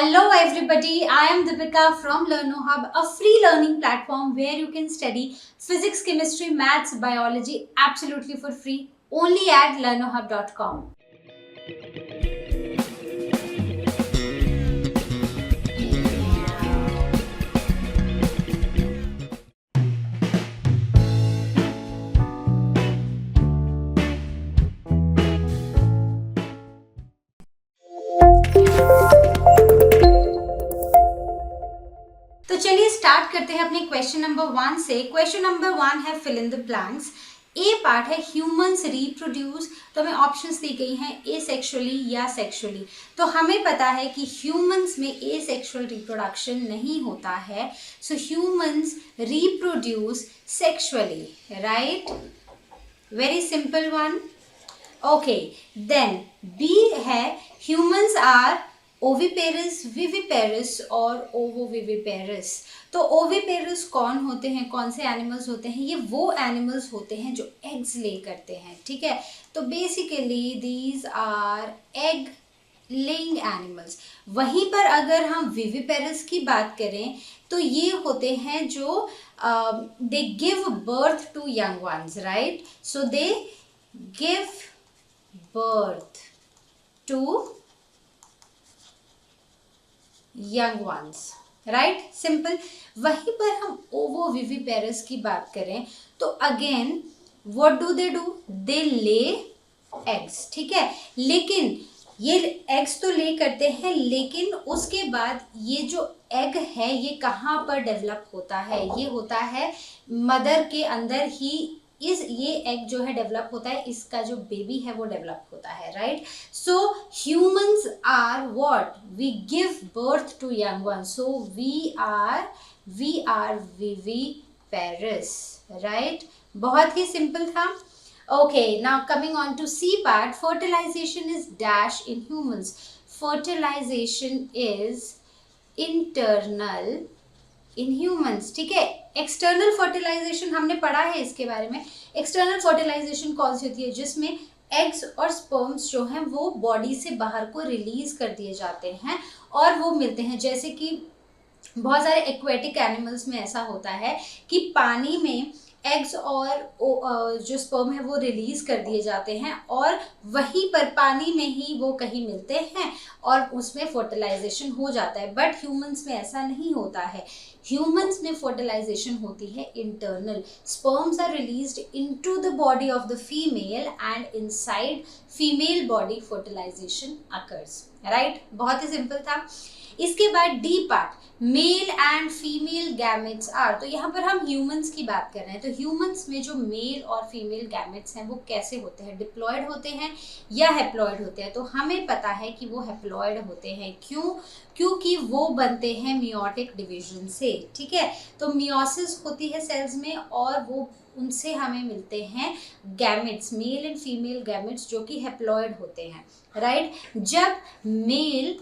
Hello everybody, I am Deepika from LearnoHub, a free learning platform where you can study physics, chemistry, maths, biology absolutely for free only at learnohub.com. तो चलिए start करते हैं अपने question number 1 से। Question number 1 है fill in the blanks. A part है humans reproduce, तो हमें ऑप्शंस दी गई हैं एसेक्सुअली या सेक्सुअली। तो हमें पता है कि ह्यूमंस में एसेक्सुअल रिप्रोडक्शन नहीं होता है, so humans reproduce sexually, right? Very simple one. Okay, then B है ह्यूमंस आर ओविपेरस, विविपेरस और ओवोविविपेरस। तो ओविपेरस कौन होते हैं, कौन से एनिमल्स होते हैं? ये वो एनिमल्स होते हैं जो एग्स ले करते हैं, ठीक है? तो basically these are egg laying animals. वहीं पर अगर हम विविपेरस की बात करें तो ये होते हैं जो they give birth to young ones, right? So they give birth to young ones, right? Simple. वहीं पर हम ओवोविविपेरस की बात करें तो again what do? They lay eggs, ठीक है? लेकिन ये एग्स तो ले करते हैं, लेकिन उसके बाद ये जो एग है ये कहाँ पर डेवलप होता है? ये होता है मदर के अंदर ही। ये एग जो है डेवलप होता है, इसका जो बेबी है वो डेवलप होता है, right? So humans are what? We give birth to young one, so we are viviparous, right? बहुत ही सिंपल था। Okay, now coming on to C part, fertilization is dash in humans. Fertilization is internal in humans, ठीक है? External fertilisation हमने पढ़ा है इसके बारे में। एक्सटर्नल फर्टिलाइजेशन कौन सी होती है? जिसमें एग्स और स्पर्म्स जो हैं वो बॉडी से बाहर को रिलीज कर दिए जाते हैं और वो मिलते हैं। जैसे कि बहुत सारे एक्वेटिक एनिमल्स में ऐसा होता है कि पानी में एग्स और जो स्पर्म है वो रिलीज कर दिए जाते हैं और वहीं पर पानी में ही वो कहीं मिलते हैं और उसमें फर्टिलाइजेशन हो जाता है। बट ह्यूमंस में ऐसा नहीं होता है। ह्यूमंस में फर्टिलाइजेशन होती है internal. Sperms are released into the body of the female and inside female body fertilization occurs, right? बहुत ही सिंपल था। इसके बाद D part, male and female gametes are. तो यहाँ पर हम ह्यूमंस की बात कर रहे हैं। तो ह्यूमंस में जो मेल और फीमेल गैमेट्स हैं वो कैसे होते हैं? डिप्लॉयड होते हैं या हैप्लॉयड होते हैं? तो हमें पता है कि वो हैप्लॉयड होते हैं। क्यों? क्योंकि वो बनते हैं मियोटिक डिवीजन से, ठीक है? तो मियोसिस होती है सेल्स में और वो उनसे हमें मिलते हैं gametes, mail and female gametes, जो कि हैप्लॉयड होते हैं, राइट? जब मेल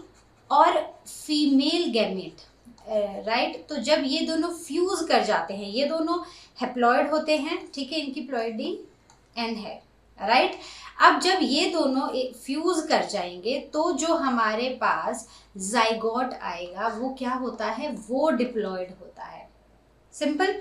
और फीमेल गैमेट, राइट, तो जब ये दोनों फ्यूज कर जाते हैं, ये दोनों हैप्लॉयड होते हैं, ठीक है? इनकी प्लॉयडी एन है, राइट? अब जब ये दोनों फ्यूज कर जाएंगे तो जो हमारे पास जाइगोट आएगा वो क्या होता है? वो डिप्लॉयड होता है। Simple.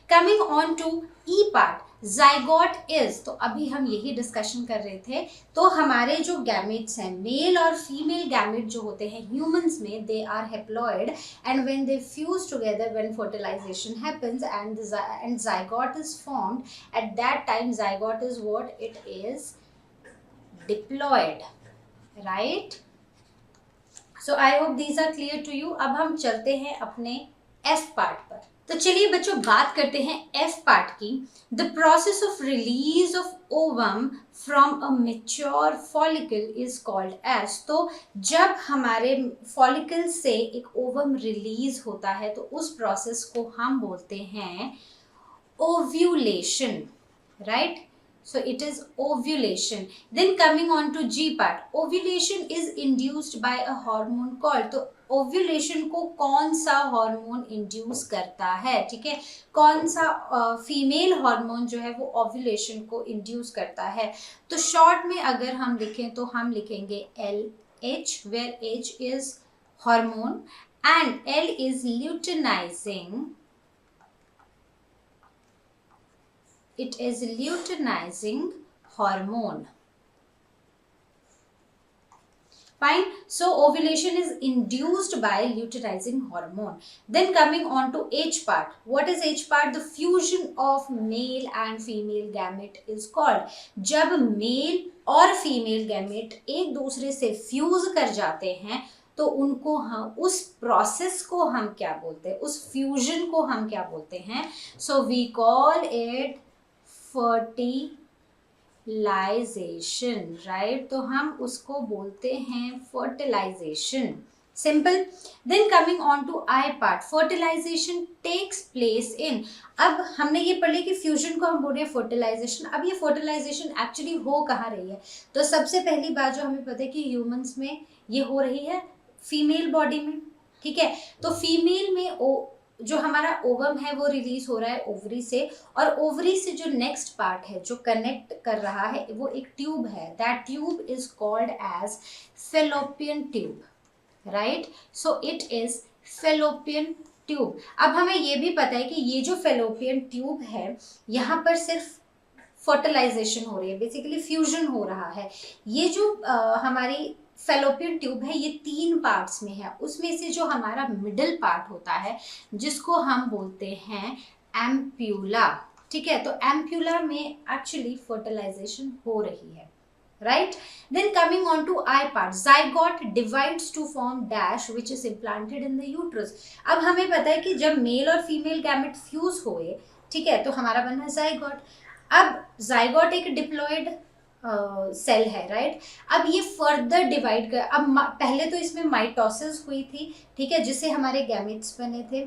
Coming on to E part, zygote is, तो अभी हम यही डिस्कशन कर रहे थे। तो हमारे जो गैमेट्स हैं, मेल और फीमेल गैमेट जो होते हैं ह्यूमंस में, they are haploid and when they fuse together, when fertilization happens and zygote is formed, at that time zygote is what? It is diploid, right? So I hope these are clear to you. अब हम चलते हैं अपने F part पर। तो चलिए बच्चों बात करते हैं एफ पार्ट की। The process of release of ovum from a mature follicle is called as. तो जब हमारे फॉलिकल से एक ओवम रिलीज होता है तो उस प्रोसेस को हम बोलते हैं ovulation, right? So it is ovulation. Then coming on to G part, ovulation is induced by a hormone called, तो ovulation को कौन सा हार्मोन इंड्यूस करता है? ठीक है, कौन सा फीमेल हार्मोन जो है वो ovulation को इंड्यूस करता है? तो शॉर्ट में अगर हम लिखें तो हम लिखेंगे LH, where H is hormone, and L is luteinizing. It is luteinizing hormone. Fine. So ovulation is induced by luteinizing hormone. Then coming on to H part. What is H part? The fusion of male and female gamete is called. जब mail और female gamete एक दूसरे से fuse कर जाते हैं तो उनको हम उस प्रोसेस को हम क्या बोलते हैं, उस फ्यूजन को हम क्या बोलते हैं? So we call it fertilization, right? तो हम उसको बोलते हैं fertilization. Simple. Then coming on to I part. Fertilization takes place in. अब हमने ये पढ़ लिया कि फ्यूजन को हम बोल रहे हैं फर्टिलाइजेशन. अब ये फर्टिलाइजेशन एक्चुअली हो कहाँ रही है? तो सबसे पहली बात जो हमें पता है कि ह्यूमंस में ये हो रही है फीमेल बॉडी में. ठीक है. तो फीमेल में जो हमारा ओवम है वो रिलीज हो रहा है ओवरी से, और ओवरी से जो नेक्स्ट पार्ट है जो कनेक्ट कर रहा है वो एक ट्यूब है. That tube is called as fallopian tube, right? So it is fallopian tube. अब हमें ये भी पता है कि ये जो फेलोपियन ट्यूब है यहाँ पर सिर्फ फर्टिलाइजेशन हो रही है, बेसिकली फ्यूजन हो रहा है. ये जो हमारी फेलोपियन ट्यूब है ये 3 पार्ट्स में है. उसमें से जो हमारा मिडिल पार्ट होता है जिसको हम बोलते हैं एम्प्यूला. ठीक है. तो एम्प्यूला में एक्चुअली फर्टिलाइजेशन हो रही है, right? Then coming on to I part. Zygote divides to form dash which is implanted in the uterus. अब हमें पता है कि जब मेल और फीमेल गैमेट फ्यूज हुए, ठीक है, तो हमारा बना जाइगोट. अब जाइगोट एक डिप्लॉयड सेल है, राइट? अब ये फर्दर डिवाइड कर, अब पहले तो इसमें माइटोसिस हुई थी, ठीक है, जिससे हमारे गैमेट्स बने थे.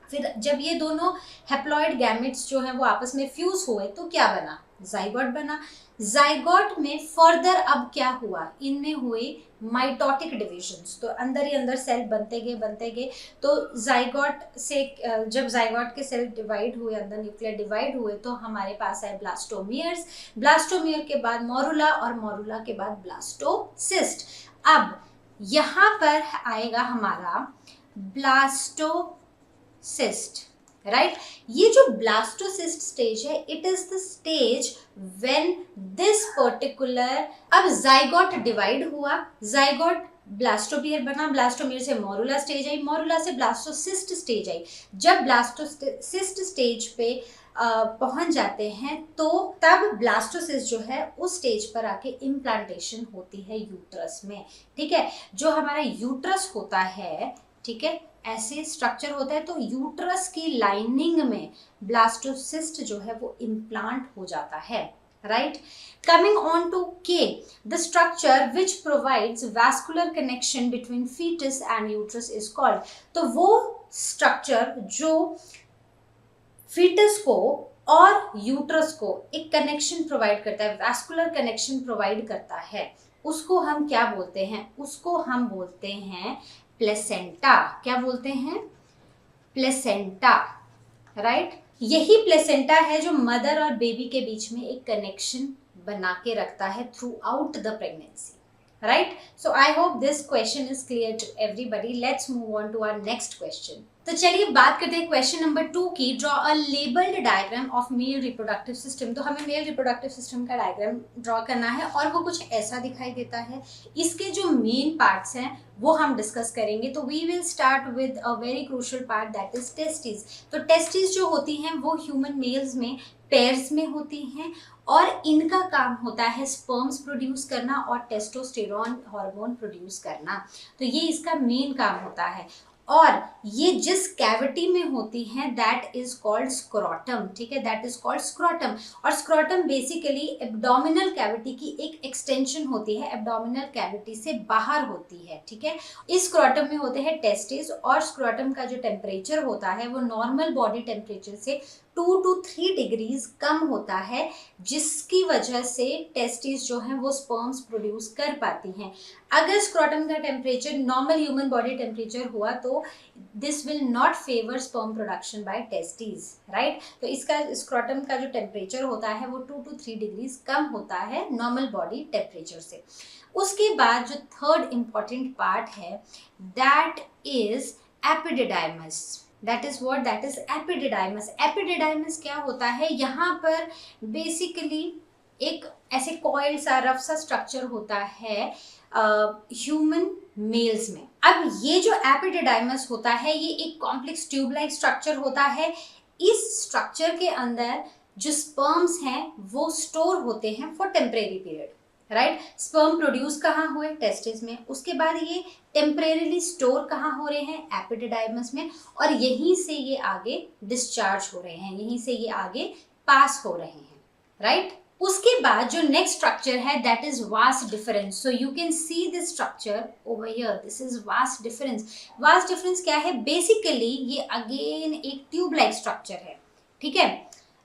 फिर जब ये दोनों हैप्लॉइड गैमेट्स जो हैं वो आपस में फ्यूज हुए तो क्या बना? जाइगोट बना. जाइगोट में फर्दर अब क्या हुआ? इनमें हुए माइटोटिक डिविजन्स. तो अंदर ही अंदर सेल बनते गए. तो जाइगोट से जब जाइगोट के सेल डिवाइड हुए, अंदर न्यूक्लियर डिवाइड हुए, तो हमारे पास है ब्लास्टोमियर्स. ब्लास्टोमियर के बाद मोरुला, और मोरुला के बाद ब्लास्टोसिस्ट. अब यहाँ पर आएगा हमारा ब्लास्टोसिस्ट, राइट? ये जो ब्लास्टोसिस्ट स्टेज है, it is the stage when this particular, अब जाइगोट डिवाइड हुआ, जाइगोट ब्लास्टोमियर बना, ब्लास्टोमियर से मोरुला स्टेज आई, मोरुला से ब्लास्टोसिस्ट स्टेज आई. जब ब्लास्टोसिस्ट स्टेज पे पहुंच जाते हैं तो तब ब्लास्टोसिस्ट जो है उस स्टेज पर आके इम्प्लांटेशन होती है यूट्रस में. ठीक है. जो हमारा यूट्रस होता है, ठीक है, ऐसे स्ट्रक्चर होता है, तो यूट्रस की लाइनिंग में ब्लास्टोसिस्ट जो है वो इम्प्लांट हो जाता है, right? Coming on to K, the structure which provides vascular connection between fetus and uterus is called. तो वो स्ट्रक्चर जो फीटस को और यूट्रस को एक कनेक्शन प्रोवाइड करता है, वैस्कुलर कनेक्शन प्रोवाइड करता है, उसको हम क्या बोलते हैं? उसको हम बोलते हैं प्लेसेंटा. क्या बोलते हैं? Placenta, right? यही प्लेसेंटा है जो मदर और बेबी के बीच में एक कनेक्शन बना के रखता है throughout the pregnancy, right? So I hope this question is clear to everybody. Let's move on to our next question. तो चलिए बात करते हैं क्वेश्चन नंबर 2 की. Draw a labelled diagram of male reproductive system. तो हमें male reproductive system का diagram draw करना है और वो कुछ ऐसा दिखाई देता है. इसके जो मेन पार्ट्स हैं वो हम डिस्कस करेंगे. तो we will start with a very crucial part, that is testis. तो टेस्टिस जो होती हैं वो ह्यूमन मेल्स में पेयर्स में होती हैं और इनका काम होता है स्पर्म्स प्रोड्यूस करना और टेस्टोस्टेरोन हार्मोन प्रोड्यूस करना. तो ये इसका मेन काम होता है. और ये जिस कैविटी में होती हैं दैट इज कॉल्ड स्क्रोटम. ठीक है, दैट इज कॉल्ड स्क्रोटम. और स्क्रोटम बेसिकली एब्डोमिनल कैविटी की एक एक्सटेंशन होती है, एब्डोमिनल कैविटी से बाहर होती है. ठीक है. इस स्क्रोटम में होते हैं टेस्टिस और स्क्रोटम का जो टेम्परेचर होता है वो नॉर्मल बॉडी टेम्परेचर से 2 to 3 डिग्रीज कम होता है, जिसकी वजह से टेस्टिस जो हैं वो स्पर्म्स प्रोड्यूस कर पाती हैं. अगर स्क्रोटम का temperature normal human body temperature हुआ तो this will not favour sperm production by testis, right? तो इसका स्क्रोटम का जो टेम्परेचर होता है वो 2 to 3 डिग्रीज कम होता है नॉर्मल बॉडी टेम्परेचर से. उसके बाद जो थर्ड इंपॉर्टेंट पार्ट है that is epididymis. That is what, that is epididymis. Epididymis क्या होता है, यहाँ पर बेसिकली एक ऐसे कॉइल सा रफ सा स्ट्रक्चर होता है ह्यूमन मेल्स में। अब ये जो एपिडिडाइमस होता है ये एक कॉम्प्लेक्स ट्यूब लाइक स्ट्रक्चर होता है। इस स्ट्रक्चर के अंदर जो स्पर्म्स हैं वो स्टोर होते हैं for temporary period, right. Sperm produce कहाँ हुए, टेस्टिस में, उसके बाद ये टेम्परेरीली स्टोर कहाँ हो रहे हैं, एपिडिडाइमस में, और यहीं से ये आगे डिस्चार्ज हो रहे हैं, यहीं से ये आगे पास हो रहे हैं, राइट। उसके बाद जो नेक्स्ट स्ट्रक्चर है that is vas deferens. So you can see this structure over here, this is vas deferens. Vas deferens क्या है, बेसिकली ये अगेन एक ट्यूब लाइक स्ट्रक्चर है, ठीक है,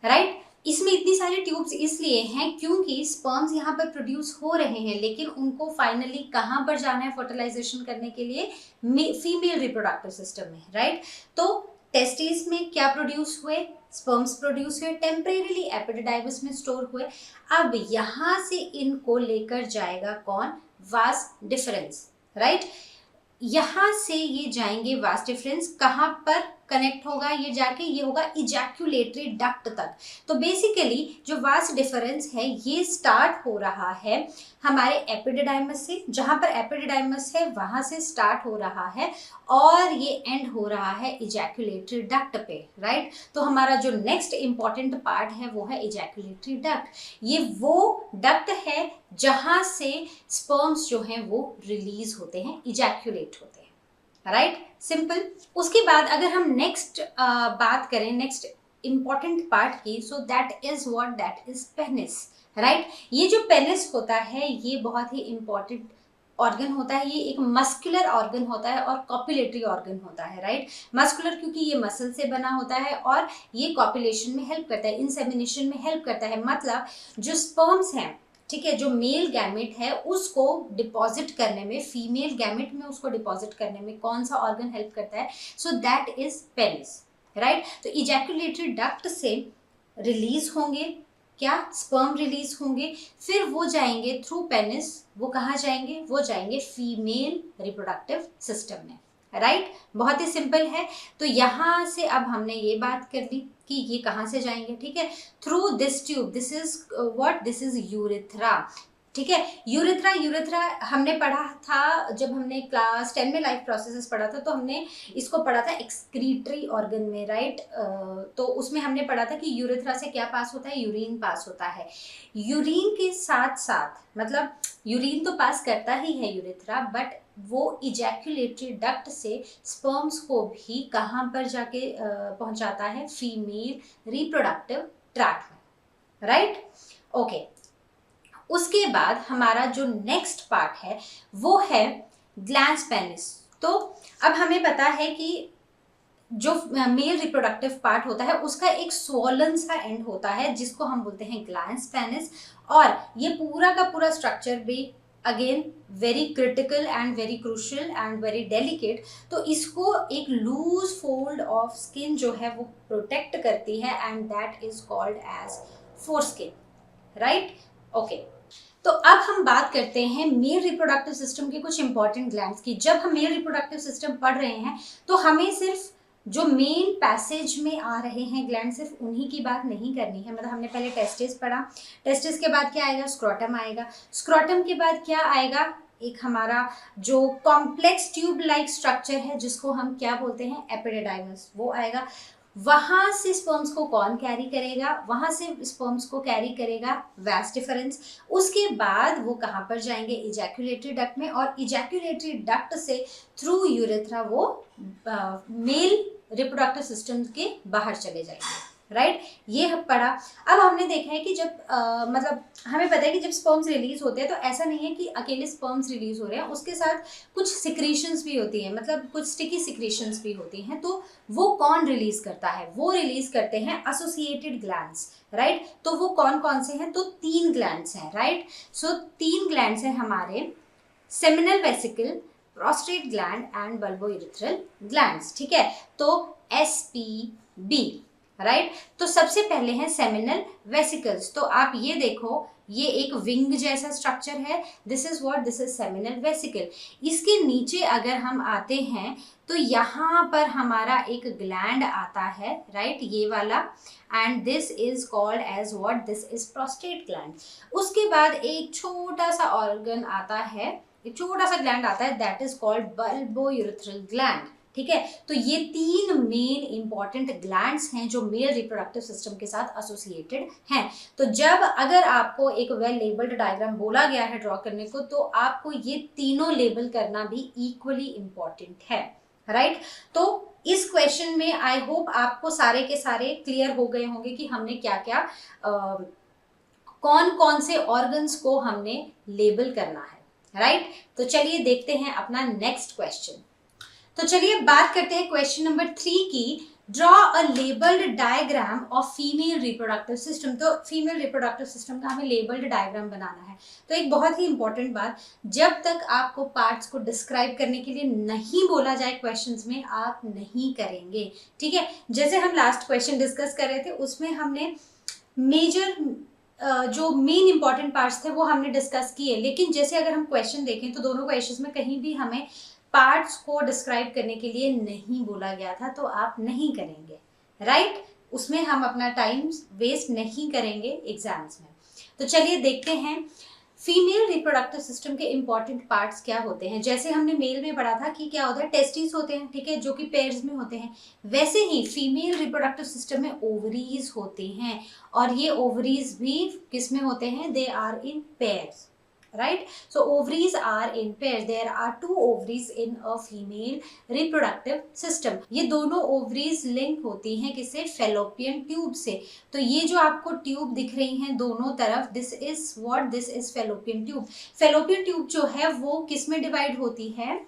राइट। इसमें इतनी सारी ट्यूब्स इसलिए हैं क्योंकि स्पर्म्स यहाँ पर प्रोड्यूस हो रहे हैं, लेकिन उनको फाइनली कहाँ पर जाना है फर्टिलाइजेशन करने के लिए, फीमेल रिप्रोडक्टिव सिस्टम में, राइट। तो टेस्टिस में क्या प्रोड्यूस हुए, स्पर्म्स प्रोड्यूस हुए, टेम्परेरीली एपिडिडाइमस में स्टोर हुए। अब यहाँ से इनको लेकर जाएगा कौन, वास डिफरेंस, राइट। यहाँ से ये जाएंगे वास डिफरेंस, कहाँ पर कनेक्ट होगा ये जाके, ये होगा इजैक्यूलेटरी डक्ट तक। तो बेसिकली जो वास डिफरेंस है ये स्टार्ट हो रहा है हमारे एपिडिडाइमस से, जहाँ पर एपिडिडाइमस है वहाँ से स्टार्ट हो रहा है और ये एंड हो रहा है इजैक्यूलेटरी डक्ट पे, राइट। तो हमारा जो नेक्स्ट इंपॉर्टेंट पार्ट है वो है इजैक्यूलेटरी डक्ट। ये वो डक्ट है जहाँ से स्पर्म्स जो हैं वो रिलीज होते हैं, इजैक्यूलेट होते हैं, राइट, सिंपल। उसके बाद अगर हम नेक्स्ट बात करें नेक्स्ट इंपॉर्टेंट पार्ट की, सो that is what, that is penis, right. ये जो पेनिस होता है ये बहुत ही इंपॉर्टेंट ऑर्गन होता है, ये एक मस्कुलर ऑर्गन होता है और कॉपुलेटरी ऑर्गन होता है, राइट। मस्कुलर क्योंकि ये मसल से बना होता है और ये कॉपुलेशन में हेल्प करता है, इंसेमिनेशन में हेल्प करता है। मतलब जो स्पर्म्स हैं, ठीक है, जो मेल गैमेट है उसको डिपॉजिट करने में, फीमेल गैमेट में उसको डिपॉजिट करने में कौन सा ऑर्गन हेल्प करता है, सो दैट इज पेनिस, राइट। तो इजैक्यूलेटरी डक्ट से रिलीज होंगे क्या, स्पर्म रिलीज होंगे, फिर वो जाएंगे थ्रू पेनिस, वो कहाँ जाएंगे, वो जाएंगे फीमेल रिप्रोडक्टिव सिस्टम में, राइट। बहुत ही सिंपल है। तो यहाँ से अब हमने ये बात कर ली कि ये कहाँ से जाएंगे, ठीक है, through this tube, this is what, this is urethra, ठीक है। यूरेथ्रा, यूरेथ्रा हमने पढ़ा था जब हमने क्लास 10 में लाइफ प्रोसेसेस पढ़ा था, तो हमने इसको पढ़ा था एक्सक्रीटरी ऑर्गन में, राइट। तो उसमें हमने पढ़ा था कि यूरेथ्रा से क्या पास होता है, यूरिन पास होता है। यूरिन के साथ साथ, मतलब यूरिन तो पास करता ही है यूरेथ्रा, बट वो इजैक्यूलेटरी डक्ट से स्पर्म्स को भी कहाँ पर जाके पहुंचाता है, फीमेल रिप्रोडक्टिव ट्रैक्ट में, राइट, ओके। उसके बाद हमारा जो नेक्स्ट पार्ट है वो है ग्लैंस पेनिस। तो अब हमें पता है कि जो मेल रिप्रोडक्टिव पार्ट होता है उसका एक स्वॉलन सा एंड होता है जिसको हम बोलते हैं ग्लैंस पेनिस, और ये पूरा का पूरा स्ट्रक्चर भी again very critical and very crucial and very delicate. तो इसको एक लूज फोल्ड ऑफ स्किन जो है वो प्रोटेक्ट करती है and that is called as foreskin, right, okay. तो अब हम बात करते हैं मेल रिप्रोडक्टिव सिस्टम के कुछ इंपॉर्टेंट ग्लैंड्स की। जब हम मेल रिप्रोडक्टिव सिस्टम पढ़ रहे हैं तो हमें सिर्फ जो मेन पैसेज में आ रहे हैं ग्लैंड, सिर्फ उन्हीं की बात नहीं करनी है। मतलब हमने पहले टेस्टिस पढ़ा, टेस्टिस के बाद क्या आएगा, स्क्रोटम आएगा, स्क्रोटम के बाद क्या आएगा, एक हमारा जो कॉम्प्लेक्स ट्यूब लाइक स्ट्रक्चर है जिसको हम क्या बोलते हैं, एपिडिडाइमस, वो आएगा। वहां से स्पर्म्स को कौन कैरी करेगा, वहां से स्पर्म्स को कैरी करेगा वास डिफरेंस। उसके बाद वो कहाँ पर जाएंगे, इजैक्यूलेटरी डक्ट में, और इजैक्यूलेटरी डक्ट से थ्रू यूरेथ्रा वो मेल रिप्रोडक्टिव सिस्टम के बाहर चले जाएंगे, राइट, ये पढ़ा। अब हमने देखा है कि जब मतलब हमें पता है कि जब स्पर्म्स रिलीज होते हैं तो ऐसा नहीं है कि अकेले स्पर्म्स रिलीज हो रहे हैं, उसके साथ कुछ सिक्रीशंस भी होती हैं, मतलब कुछ स्टिकी सिक्रीशंस भी होती हैं। तो वो कौन रिलीज करता है, वो रिलीज करते हैं एसोसिएटेड ग्लैंड्स, राइट। तो वो कौन कौन से हैं, तो 3 ग्लैंड्स हैं, राइट। सो 3 ग्लैंड्स हैं हमारे, seminal vesicle, prostate gland and bulbourethral glands, ठीक है। तो SPB, राइट। तो सबसे पहले हैं सेमिनल वेसिकल्स। तो आप ये देखो, ये एक विंग जैसा स्ट्रक्चर है, this is what, this is seminal vesicle. इसके नीचे अगर हम आते हैं तो यहाँ पर हमारा एक ग्लैंड आता है, राइट, ये वाला, and this is called as what, this is prostate gland. उसके बाद एक छोटा सा ऑर्गन आता है, एक छोटा सा ग्लैंड आता है, that is called bulbourethral gland. ठीक है, तो ये 3 मेन इंपॉर्टेंट ग्लैंड्स हैं जो मेल रिप्रोडक्टिव सिस्टम के साथ एसोसिएटेड हैं। तो जब अगर आपको एक वेल लेबल्ड डायग्राम बोला गया है ड्रॉ करने को, तो आपको ये तीनों लेबल करना भी इक्वली इंपॉर्टेंट है, राइट। तो इस क्वेश्चन में आई होप आपको सारे के सारे क्लियर हो गए होंगे कि हमने क्या क्या कौन कौन से ऑर्गन्स को हमने लेबल करना है, राइट। तो चलिए देखते हैं अपना नेक्स्ट क्वेश्चन। तो चलिए बात करते हैं क्वेश्चन नंबर 3 की। Draw a labelled diagram of female reproductive system. तो फीमेल रिप्रोडक्टिव सिस्टम का हमें लेबल्ड डायग्राम बनाना है। तो एक बहुत ही इंपॉर्टेंट बात, जब तक आपको पार्ट्स को डिस्क्राइब करने के लिए नहीं बोला जाए क्वेश्चंस में, आप नहीं करेंगे, ठीक है। जैसे हम लास्ट क्वेश्चन डिस्कस कर रहे थे, उसमें हमने मेजर जो मेन इंपॉर्टेंट पार्ट्स थे वो हमने डिस्कस किए, लेकिन जैसे अगर हम क्वेश्चन देखें तो दोनों क्वेश्चंस में कहीं भी हमें पार्ट्स को डिस्क्राइब करने के लिए नहीं बोला गया था, तो आप नहीं करेंगे, राइट। उसमें हम अपना टाइम वेस्ट नहीं करेंगे एग्जाम्स में। तो चलिए देखते हैं फीमेल रिप्रोडक्टिव सिस्टम के इंपॉर्टेंट पार्ट्स क्या होते हैं। जैसे हमने मेल में पढ़ा था कि क्या होता है, टेस्टिस होते हैं, ठीक है, जो कि पेयर्स में होते हैं। वैसे ही फीमेल रिप्रोडक्टिव सिस्टम में ओवरीज होते हैं, और ये ओवरीज भी किस में होते हैं, they are in pairs, right? So ovaries are in pairs. There are 2 ovaries in a female reproductive system. ये दोनों ovaries लिंक होती हैं किससे, fallopian tube से। तो ये जो आपको ट्यूब दिख रही हैं दोनों तरफ, this is what, this is fallopian tube. fallopian tube जो है वो किस में डिवाइड होती है,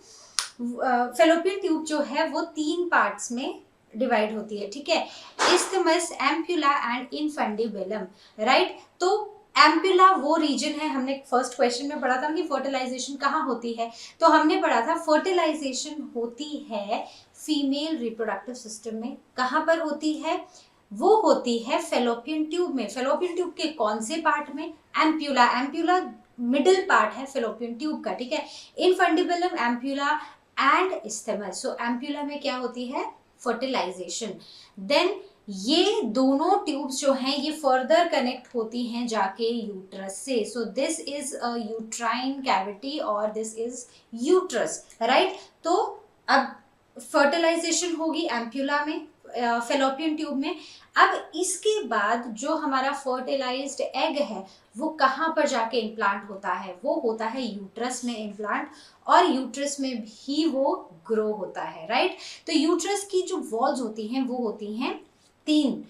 fallopian tube जो है वो 3 पार्ट्स में डिवाइड होती है, ठीक है, isthmus, ampulla and infundibulum, right. तो एम्पुला वो रीजन है, हमने फर्स्ट क्वेश्चन में पढ़ा था कि फर्टिलाइजेशन कहाँ होती है, तो हमने पढ़ा था फर्टिलाइजेशन होती है फीमेल रिप्रोडक्टिव सिस्टम में। कहाँ पर होती है, वो होती है फेलोपियन ट्यूब में। फेलोपियन ट्यूब के कौन से पार्ट में, एम्पुला, एम्पुला मिडिल पार्ट है फेलोपियन ट्यूब का, ठीक है। Infundibulum, ampulla and isthmus। So ampulla में क्या होती है, फर्टिलाइजेशन। देन ये दोनों ट्यूब्स जो हैं ये फर्दर कनेक्ट होती हैं जाके यूट्रस से। सो this is a uterine cavity और दिस इज यूट्रस, राइट। तो अब फर्टिलाइजेशन होगी एम्पुला में, फेलोपियन ट्यूब में। अब इसके बाद जो हमारा फर्टिलाइज्ड एग है वो कहाँ पर जाके इम्प्लांट होता है, वो होता है यूट्रस में इम्प्लांट, और यूट्रस में भी वो ग्रो होता है, राइट। तो यूट्रस की जो वॉल्स होती हैं वो होती हैं 3।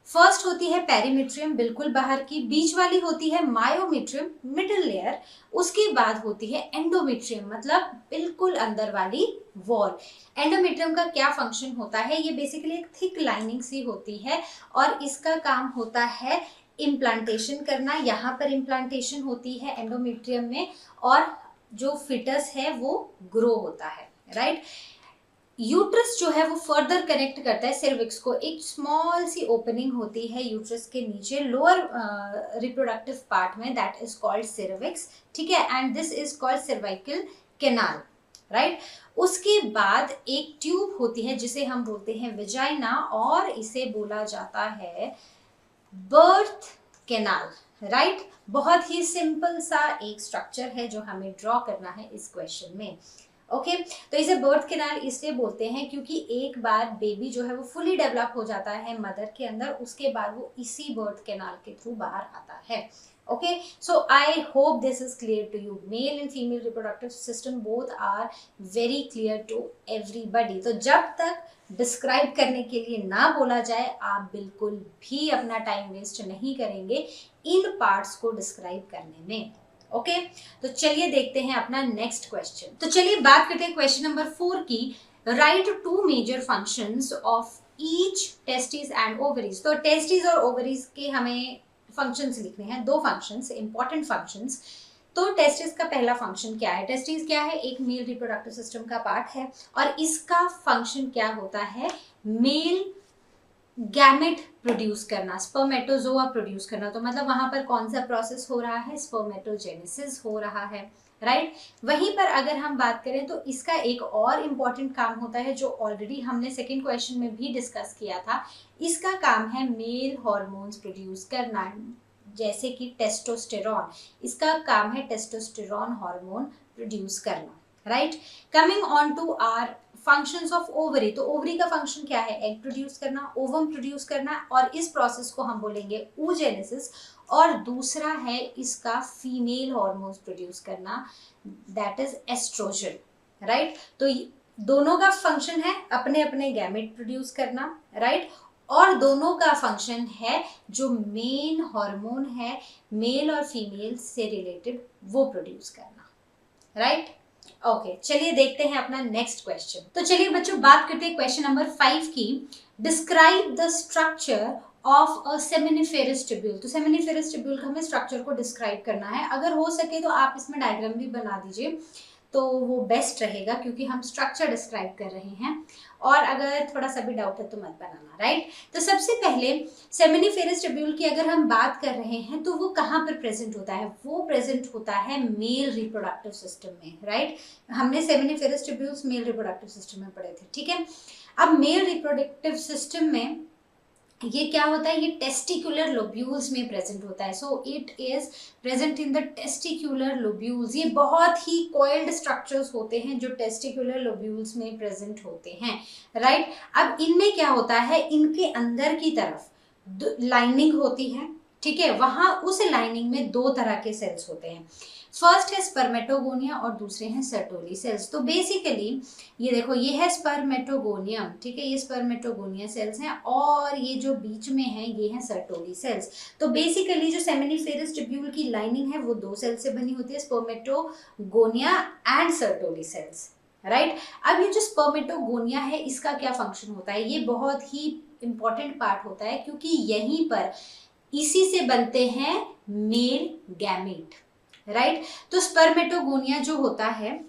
फर्स्ट होती है पेरीमीट्रियम, बिल्कुल बाहर की, बीच वाली होती है मायोमीट्रियम, मिडिल लेयर, उसके बाद होती है एंडोमेट्रियम, मतलब बिल्कुल अंदर वाली वॉल। एंडोमेट्रियम का क्या फंक्शन होता है, ये बेसिकली एक थिक लाइनिंग सी होती है और इसका काम होता है इम्प्लांटेशन करना। यहाँ पर इम्प्लांटेशन होती है एंडोमेट्रियम में, और जो फिटस है वो ग्रो होता है, राइट। यूट्रस जो है वो फर्दर कनेक्ट करता है सर्विक्स को, एक स्मॉल सी ओपनिंग होती है यूट्रस के नीचे लोअर रिप्रोडक्टिव पार्ट में, दैट इज कॉल्ड सर्विक्स, ठीक है, and this is called cervical canal, right. उसके बाद एक ट्यूब होती है जिसे हम बोलते हैं विजाइना, और इसे बोला जाता है बर्थ कैनाल, राइट। बहुत ही सिंपल सा एक स्ट्रक्चर है जो हमें ड्रॉ करना है इस क्वेश्चन में, ओके। तो इसे बर्थ कैनाल इसलिए बोलते हैं क्योंकि एक बार बेबी जो है वो फुली डेवलप हो जाता है मदर के अंदर, उसके बाद वो इसी बर्थ कैनाल के थ्रू बाहर आता है, okay. So I hope this is clear to you. Male and female reproductive system both are very clear to everybody. तो जब तक डिस्क्राइब करने के लिए ना बोला जाए आप बिल्कुल भी अपना टाइम वेस्ट नहीं करेंगे इन पार्ट्स को डिस्क्राइब करने में, ओके। तो चलिए देखते हैं अपना नेक्स्ट क्वेश्चन। तो चलिए बात करते हैं क्वेश्चन नंबर 4 की। Write 2 major functions of each testis and ovaries. तो टेस्टिस और ओवरीज के हमें फंक्शंस लिखने हैं, 2 फंक्शंस, इंपॉर्टेंट फंक्शंस। तो टेस्टिस का पहला फंक्शन क्या है, टेस्टिस क्या है, एक मेल रिप्रोडक्टिव सिस्टम का पार्ट है, और इसका फंक्शन क्या होता है, मेल गैमेट प्रोड्यूस करना, स्पर्मेटोजोआ प्रोड्यूस करना, तो मतलब वहां पर कौन सा प्रोसेस हो रहा है, स्पर्मेटोजेनेसिस हो रहा है, राइट। वहीं पर अगर हम बात करें तो इसका एक और इम्पॉर्टेंट काम होता है जो ऑलरेडी हमने सेकंड क्वेश्चन में भी डिस्कस किया था। इसका काम है मेल हॉर्मोन्स प्रोड्यूस करना, जैसे कि टेस्टोस्टेरॉन। इसका काम है टेस्टोस्टेरॉन हार्मोन प्रोड्यूस करना, right. Coming on to our functions of ovary, तो ओवरी का फंक्शन क्या है, एग प्रोड्यूस करना, ओवम प्रोड्यूस करना, और इस प्रोसेस को हम बोलेंगे oogenesis। और दूसरा है इसका फीमेल हार्मोन्स प्रोड्यूस करना, दैट इज एस्ट्रोजन, राइट। तो दोनों का फंक्शन है अपने अपने गैमेट प्रोड्यूस करना, राइट। और दोनों का फंक्शन है जो मेन हार्मोन है मेल और फीमेल से रिलेटेड वो प्रोड्यूस करना, राइट। ओके, चलिए देखते हैं अपना नेक्स्ट क्वेश्चन। तो चलिए बच्चों बात करते हैं क्वेश्चन नंबर 5 की। Describe the structure of a seminiferous tubule. तो सेमिनिफेरस ट्यूब्यूल का हमें स्ट्रक्चर को डिस्क्राइब करना है। अगर हो सके तो आप इसमें डायग्राम भी बना दीजिए तो वो बेस्ट रहेगा, क्योंकि हम स्ट्रक्चर डिस्क्राइब कर रहे हैं। और अगर थोड़ा सा भी डाउट है तो मत बनाना, राइट। तो सबसे पहले सेमिनिफेरस ट्यूब्यूल की अगर हम बात कर रहे हैं तो वो कहाँ पर प्रेजेंट होता है, वो प्रेजेंट होता है मेल रिप्रोडक्टिव सिस्टम में, राइट। हमने seminiferous tubules mail reproductive system में पढ़े थे, ठीक है। अब मेल रिप्रोडक्टिव सिस्टम में ये क्या होता है, ये टेस्टिकुलर लोब्यूल्स में प्रेजेंट होता है। So it is present in the testicular lobules. ये बहुत ही कॉइल्ड स्ट्रक्चर्स होते हैं जो टेस्टिकुलर लोब्यूल्स में प्रेजेंट होते हैं, राइट। अब इनमें क्या होता है, इनके अंदर की तरफ लाइनिंग होती है, ठीक है। वहां उस लाइनिंग में दो तरह के सेल्स होते हैं। फर्स्ट है स्पर्मेटोगोनिया और दूसरे हैं सर्टोली सेल्स। तो बेसिकली ये देखो, ये है स्पर्मेटोगोनियम, ठीक है, ये स्पर्मेटोगोनिया सेल्स हैं, और ये जो बीच में है ये है सर्टोली सेल्स। तो बेसिकली जो सेमिनिफेरस ट्यूब्यूल की लाइनिंग है वो दो सेल से बनी होती है, spermatogonia and Sertoli cells, right. अब ये जो स्पर्मेटोगोनिया है इसका क्या फंक्शन होता है, ये बहुत ही इंपॉर्टेंट पार्ट होता है, क्योंकि यहीं पर इसी से बनते हैं मेल गैमेट, राइट। तो स्पर्मेटोगोनिया जो होता है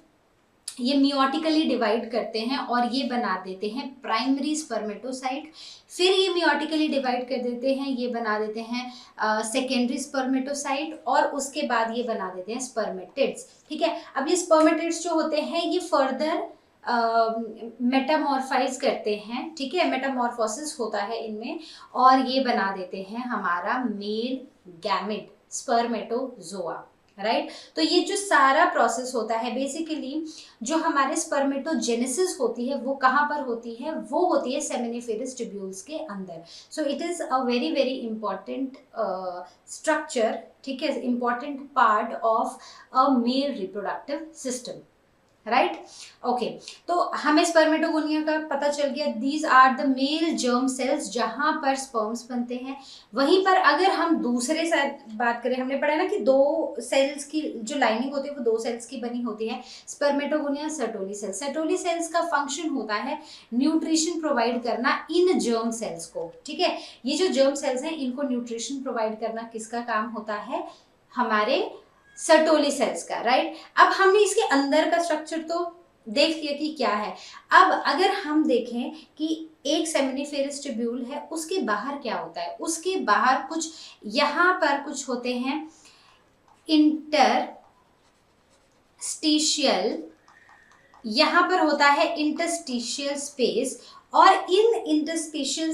ये मियोटिकली डिवाइड करते हैं और ये बना देते हैं प्राइमरी स्पर्मेटोसाइट। फिर ये मियोटिकली डिवाइड कर देते हैं, ये बना देते हैं सेकेंडरी स्पर्मेटोसाइट, और उसके बाद ये बना देते हैं स्पर्मेटिड्स, ठीक है। अब ये स्पर्मेटिड्स जो होते हैं ये फर्दर मेटामॉर्फाइज करते हैं, ठीक है, मेटामॉर्फोसिस होता है इनमें, और ये बना देते हैं हमारा मेल गैमेट, स्पर्मेटोजोआ, राइट। तो ये जो सारा प्रोसेस होता है बेसिकली जो हमारे स्पर्मेटोजेनेसिस होती है वो कहाँ पर होती है, वो होती है सेमिनिफेरस ट्यूब्यूल्स के अंदर। So it is a very very important structure, ठीक है, important part of a male reproductive system, right. Okay, तो हमें स्पर्मेटोगोनिया का पता चल गया, these are the male germ cells जहां पर स्पर्म्स बनते हैं। वहीं पर अगर हम दूसरे से बात करें, हमने पढ़ा ना कि दो सेल्स की जो लाइनिंग होती है वो दो सेल्स की बनी होती है, spermatogonia Sertoli sales. Sertoli cells का फंक्शन होता है न्यूट्रिशन प्रोवाइड करना इन जर्म सेल्स को, ठीक है। ये जो जर्म सेल्स हैं इनको न्यूट्रिशन प्रोवाइड करना किसका काम होता है, हमारे सर्टोली सेल्स का, राइट। अब हमने इसके अंदर का स्ट्रक्चर तो देख लिया कि क्या है। अब अगर हम देखें कि एक सेमिनिफेरस ट्यूब्यूल है, उसके बाहर क्या होता है, उसके बाहर कुछ यहाँ पर कुछ होते हैं इंटरस्टिशियल, यहाँ पर होता है इंटरस्टिशियल स्पेस, और इन इंटरस्टिशियल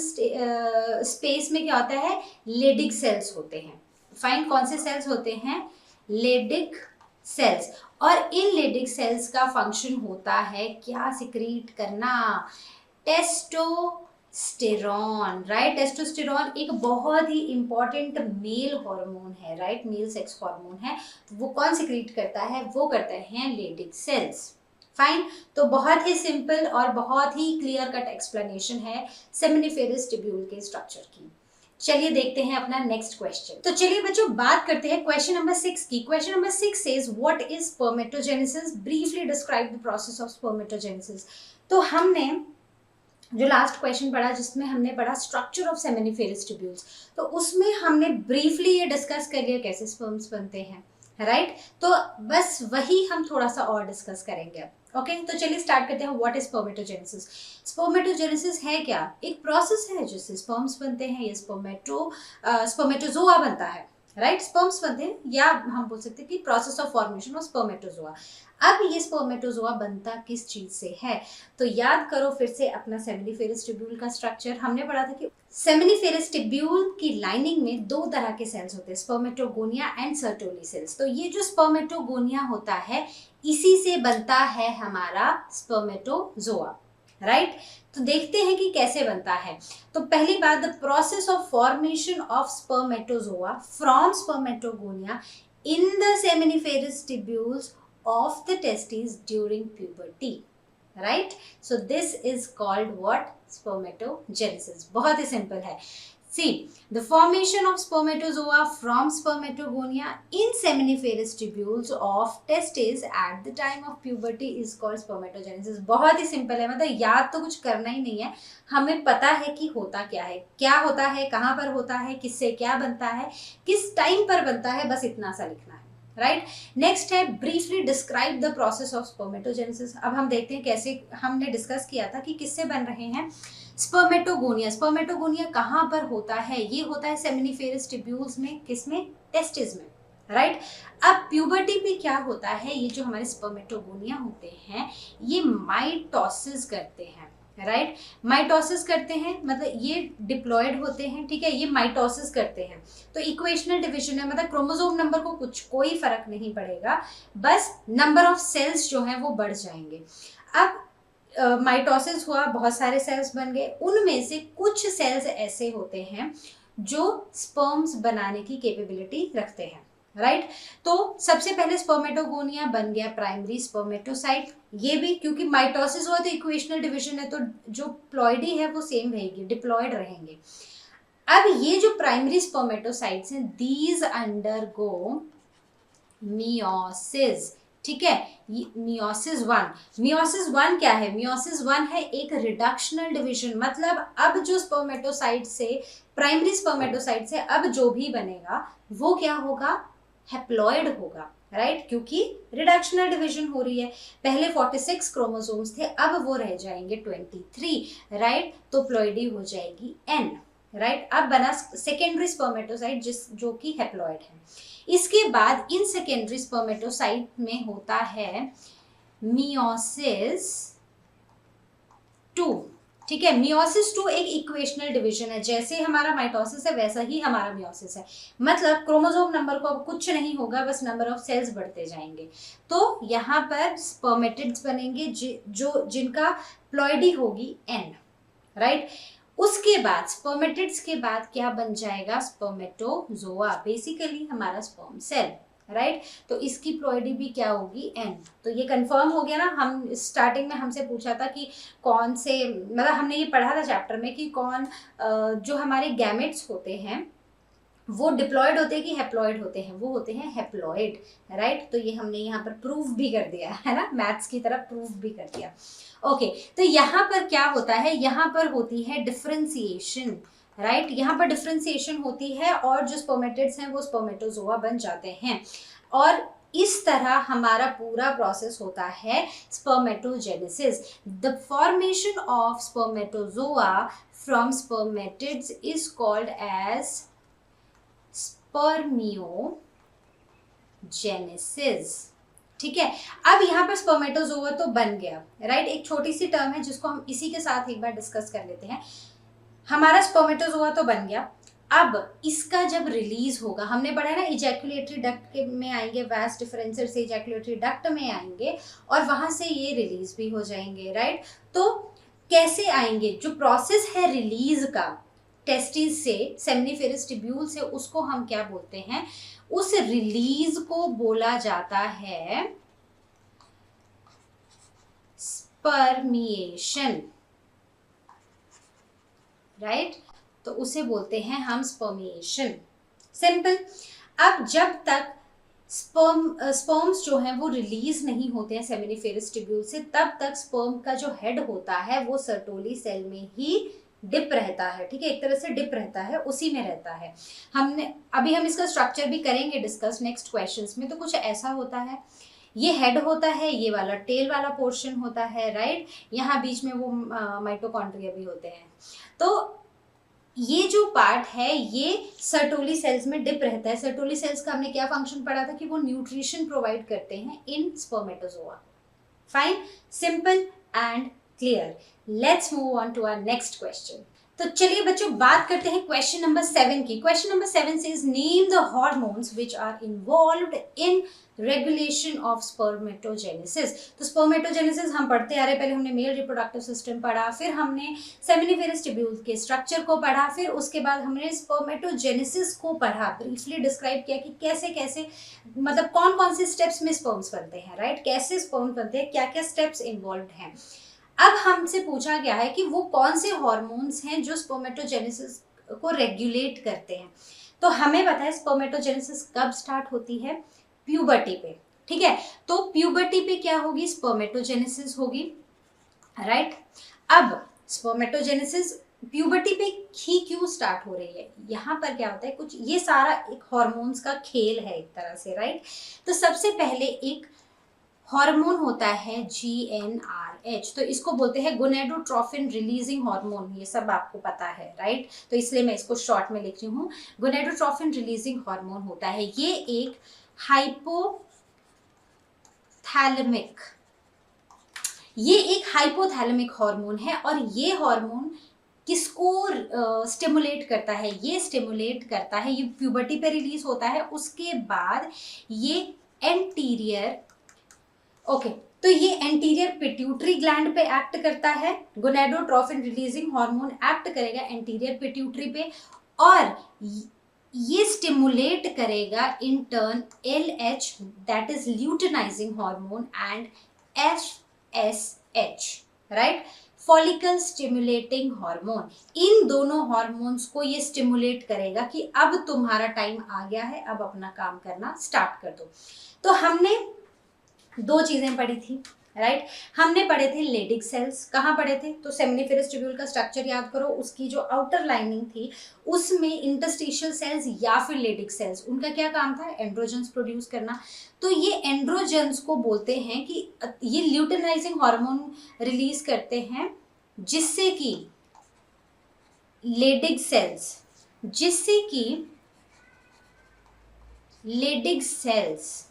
स्पेस में क्या होता है, लेडिक सेल्स होते हैं। फाइन, कौन से सेल्स होते हैं, लेडिक सेल्स। और इन लेडिक सेल्स का फंक्शन होता है क्या, सिक्रीट करना, टेस्टोस्टेरॉन, राइट। टेस्टोस्टेरॉन एक बहुत ही इंपॉर्टेंट मेल हार्मोन है, राइट, मेल सेक्स हार्मोन है। वो कौन सिक्रीट करता है, वो करते हैं लेडिक सेल्स। फाइन, तो बहुत ही सिंपल और बहुत ही क्लियर कट एक्सप्लेनेशन है सेमिनिफेरस ट्यूब्यूल के स्ट्रक्चर की। चलिए देखते हैं अपना नेक्स्ट क्वेश्चन। तो चलिए बच्चों बात करते हैं क्वेश्चन नंबर 6 की। Question number 6 says what is spermatogenesis, briefly describe the process of spermatogenesis. तो हमने जो लास्ट क्वेश्चन पढ़ा जिसमें हमने पढ़ा स्ट्रक्चर ऑफ सेमिनिफेरस ट्यूब्यूल्स, तो उसमें हमने ब्रीफली ये डिस्कस कर लिया कैसे स्पर्म्स बनते हैं, राइट। तो बस वही हम थोड़ा सा और डिस्कस करेंगे। ओके तो चलिए स्टार्ट करते हैं। What is spermatogenesis? स्पर्मेटोजेनेसिस है क्या? एक प्रोसेस है जिससे स्पर्म्स बनते हैं, ये स्पर्मेटोजोआ बनता है, राइट? स्पर्म्स बनते हैं, या हम बोल सकते हैं कि process of formation of spermatozoa. अब ये स्पर्मेटोजोआ बनता किस चीज से है? तो याद करो फिर से अपना सेमिनिफेरस ट्यूब्यूल का स्ट्रक्चर। हमने पढ़ा था कि सेमिनिफेरस ट्यूब्यूल की लाइनिंग में दो तरह के सेल्स होते हैं, स्पर्मेटोगोनिया एंड सर्टोली सेल्स। तो ये जो स्पर्मेटोगोनिया होता है इसी से बनता है हमारा स्पर्मेटोजोआ, राइट? तो देखते हैं कि कैसे बनता है। तो पहली बात, the process of formation of spermatozoa from spermatogonia in the seminiferous tubules of the testes during puberty, right? So this is called what? Spermatogenesis. बहुत ही सिंपल है। See, the formation of spermatozoa from spermatogonia in seminiferous tubules of testes at the time of puberty is called spermatogenesis. बहुत ही simple है, मतलब याद तो कुछ करना ही नहीं है, हमें पता है कि होता क्या होता है, कहाँ पर होता है, किससे क्या बनता है, किस टाइम पर बनता है, बस इतना सा लिखना है, राइट? नेक्स्ट है briefly describe the process of spermatogenesis. अब हम देखते हैं कैसे, हमने डिस्कस किया था कि किससे बन रहे हैं स्पर्मेटोगोनिया। स्पर्मेटोगोनिया कहाँ पर होता है? ये होता है सेमिनिफेरस ट्यूब्यूल्स में, किसमें? टेस्टिस में, राइट? अब प्यूबर्टी पे क्या होता है, ये जो हमारे स्पर्मेटोगोनिया होते हैं ये माइटोसिस करते हैं, राइट? माइटोसिस करते हैं मतलब ये डिप्लॉयड होते हैं, ठीक है, ये माइटोसिस करते हैं। तो इक्वेशनल डिवीजन है, मतलब क्रोमोसोम नंबर को कोई फर्क नहीं पड़ेगा, बस नंबर ऑफ सेल्स जो हैं वो बढ़ जाएंगे। अब माइटोसिस हुआ, बहुत सारे सेल्स बन गए, उनमें से कुछ सेल्स ऐसे होते हैं जो स्पर्म्स बनाने की कैपेबिलिटी रखते हैं, राइट? तो सबसे पहले स्पर्मेटोगोनिया बन गया प्राइमरी स्पर्मेटोसाइट। ये भी क्योंकि माइटोसिस हुआ तो इक्वेशनल डिवीजन है, तो जो प्लॉइडी है वो सेम रहेगी, डिप्लॉयड रहेंगे। अब ये जो प्राइमरी स्पर्मेटोसाइट्स हैं, दीज अंडरगो मियोसिस, ठीक है? मियोसिस वन क्या है? मियोसिस वन है एक रिडक्शनल डिवीजन, मतलब अब जो स्पर्मेटोसाइट से, प्राइमरी स्पर्मेटोसाइट से अब जो भी बनेगा वो क्या होगा? हैप्लॉइड होगा, राइट? क्योंकि रिडक्शनल डिवीजन हो रही है। पहले 46 क्रोमोसोम्स थे, अब वो रह जाएंगे 23, राइट? तो प्लॉइडी हो जाएगी N, राइट? अब बना सेकेंडरी स्पर्मेटोसाइट जो कि हैप्लॉइड है। इसके बाद इन सेकेंडरी स्पर्मेटोसाइट में होता है मियोसिस 2, ठीक है? मियोसिस 2 एक इक्वेशनल डिवीजन है, जैसे हमारा माइटोसिस है वैसा ही हमारा मियोसिस है, मतलब क्रोमोसोम नंबर को अब कुछ नहीं होगा, बस नंबर ऑफ सेल्स बढ़ते जाएंगे। तो यहाँ पर स्पर्मेटिड्स बनेंगे जिनका प्लॉइडी होगी N, राइट? उसके बाद स्पर्मेटिड्स के बाद क्या बन जाएगा? स्पर्मेटोजोआ, बेसिकली हमारा स्पर्म सेल, राइट? तो इसकी प्लॉइडी भी क्या होगी? N। तो ये कंफर्म हो गया ना। हम स्टार्टिंग में हमसे पूछा था कि कौन से, मतलब हमने ये पढ़ा था चैप्टर में कि कौन जो हमारे गैमेट्स होते हैं वो डिप्लॉयड होते हैं कि हैप्लॉयड होते हैं? वो होते हैं हैप्लॉयड, राइट? तो ये हमने यहाँ पर प्रूफ भी कर दिया है ना, मैथ्स की तरह प्रूफ भी कर दिया। ओके, तो यहाँ पर क्या होता है? यहाँ पर होती है डिफरेंशिएशन, राइट? यहाँ पर डिफरेंशिएशन होती है और जो स्पर्मेटिड्स हैं वो स्पर्मेटोजोआ बन जाते हैं, और इस तरह हमारा पूरा प्रोसेस होता है spermatogenesis. The formation of spermatozoa from spermatids is called as spermiogenesis, ठीक है? अब यहाँ पर स्पर्मेटोजोआ तो बन गया, राइट? एक छोटी सी टर्म है जिसको हम इसी के साथ एक बार डिस्कस कर लेते हैं। हमारा स्पर्मेटोजोआ तो बन गया, अब इसका जब रिलीज होगा, हमने पढ़ा है ना, इजैकुलेटरी डक्ट में आएंगे, वास डिफरेंसर से इजैकुलेटरी डक्ट में आएंगे और वहां से ये रिलीज भी हो जाएंगे, राइट? तो कैसे आएंगे? जो प्रोसेस है रिलीज का टेस्टिस से, सेमिनिफेरस ट्यूब्यूल से, उसको हम क्या बोलते हैं? उस रिलीज को बोला जाता है स्पर्मिएशन, राइट? तो उसे बोलते हैं हम स्पर्मिएशन, सिंपल। अब जब तक स्पर्म्स जो हैं वो रिलीज नहीं होते हैं सेमिनिफेरस ट्यूब्यूल से, तब तक स्पर्म का जो हेड होता है वो सर्टोली सेल में ही डिप रहता है, ठीक है? एक तरह से डिप रहता है, उसी में रहता है। हम इसका स्ट्रक्चर भी करेंगे डिस्कस नेक्स्ट क्वेश्चंस में। तो कुछ ऐसा होता है, ये हेड होता है, ये वाला टेल वाला पोर्शन होता है, राइट। यहाँ बीच में वो माइटोकॉन्ड्रिया भी होते हैं। तो ये जो पार्ट है ये सर्टोली सेल्स में डिप रहता है। सर्टोली सेल्स का हमने क्या फंक्शन पढ़ा था कि वो न्यूट्रिशन प्रोवाइड करते हैं in spermatozoa. Fine, simple and clear. Let's move on to our next question. तो चलिए बच्चों बात करते हैं क्वेश्चन नंबर 7 की। Question number 7 says name the hormones which are involved in regulation of spermatogenesis. तो स्पर्मेटोजेनेसिस हम पढ़ते आ रहे, पहले हमने मेल रिप्रोडक्टिव सिस्टम पढ़ा, फिर हमने सेमिनिफेरस ट्यूब्यूल के स्ट्रक्चर को पढ़ा, फिर उसके बाद हमने स्पर्मेटोजेनेसिस को पढ़ा, ब्रीफली डिस्क्राइब किया कि कैसे कैसे मतलब कौन कौन से स्टेप्स में स्पर्म्स बनते हैं, राइट, कैसे स्पर्म बनते हैं, क्या क्या स्टेप्स इन्वॉल्व हैं। अब हमसे पूछा गया है कि वो कौन से हॉर्मोन्स हैं जो स्पर्मेटोजेनेसिस को रेगुलेट करते हैं। तो हमें पता है स्पर्मेटोजेनेसिस कब स्टार्ट होती है, प्यूबर्टी पे, ठीक है। तो प्यूबर्टी पे क्या होगी, स्पर्मेटोजेनेसिस होगी, राइट। अब स्पर्मेटोजेनेसिस प्यूबर्टी पे ही क्यों स्टार्ट हो रही है, यहाँ पर क्या होता है, कुछ ये सारा एक हॉर्मोन्स का खेल है एक तरह से, राइट। तो सबसे पहले एक हार्मोन होता है GnRH, तो इसको बोलते हैं गोनेडोट्रोफिन रिलीजिंग हार्मोन, ये सब आपको पता है, राइट। तो इसलिए मैं इसको शॉर्ट में लिख रही हूँ, गोनेडोट्रोफिन रिलीजिंग हार्मोन होता है। ये एक हाइपोथैलेमिक हार्मोन है और ये हार्मोन किसको स्टिमुलेट करता है, ये स्टिमुलेट करता है, ये प्यूबर्टी पे रिलीज होता है, उसके बाद ये एंटीरियर तो ये एंटीरियर पिट्यूटरी ग्लैंड पे एक्ट करता है। गोनेडोट्रोफिन रिलीजिंग हार्मोन एक्ट करेगा एंटीरियर पिट्यूटरी पे और ये स्टिमुलेट करेगा in turn LH that is luteinizing hormone and FSH, right, follicle stimulating hormone. इन दोनों हार्मोन्स को ये स्टिमुलेट करेगा कि अब तुम्हारा टाइम आ गया है, अब अपना काम करना स्टार्ट कर दो। तो हमने दो चीजें पढ़ी थी, राइट। हमने पढ़े थे लेडिक सेल्स, कहाँ पढ़े थे, तो सेमिनिफेरस ट्यूब्यूल का स्ट्रक्चर याद करो, उसकी जो आउटर लाइनिंग थी उसमें इंटरस्टिशियल सेल्स या फिर लेडिक सेल्स, उनका क्या काम था, एंड्रोजन्स प्रोड्यूस करना। तो ये एंड्रोजन्स को बोलते हैं कि ये ल्यूटेनाइजिंग हार्मोन रिलीज करते हैं जिससे कि लेडिक सेल्स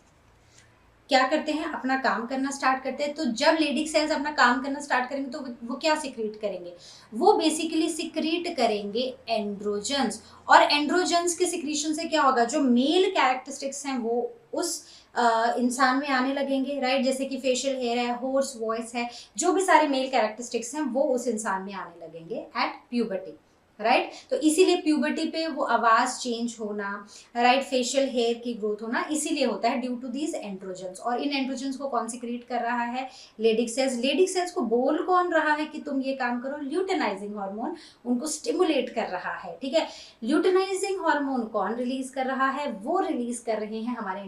क्या करते हैं, अपना काम करना स्टार्ट करते हैं। तो जब लेडिक सेल्स अपना काम करना स्टार्ट करेंगे तो वो क्या सिक्रीट करेंगे, वो बेसिकली सिक्रीट करेंगे एंड्रोजन्स। और एंड्रोजन्स के सिक्रीशन से क्या होगा, जो मेल कैरेक्टरिस्टिक्स हैं वो उस इंसान में आने लगेंगे, राइट, जैसे कि फेशियल हेयर है, होर्स वॉइस है, जो भी सारे मेल कैरेक्टरिस्टिक्स हैं वो उस इंसान में आने लगेंगे एट प्यूबर्टी, राइट। तो इसीलिए प्यूबर्टी पे वो आवाज चेंज होना, राइट, फेशियल हेयर की ग्रोथ होना इसीलिए होता है ड्यू टू दीज एंड्रोजन्स। और इन एंड्रोजन्स को कौन सिक्रीट कर रहा है, लेडिक सेल्स। लेडिक सेल्स को बोल कौन रहा है कि तुम ये काम करो, ल्यूटेनाइजिंग हार्मोन उनको स्टिमुलेट कर रहा है, ठीक है। ल्यूटेनाइजिंग हार्मोन कौन रिलीज कर रहा है, वो रिलीज कर रहे हैं हमारे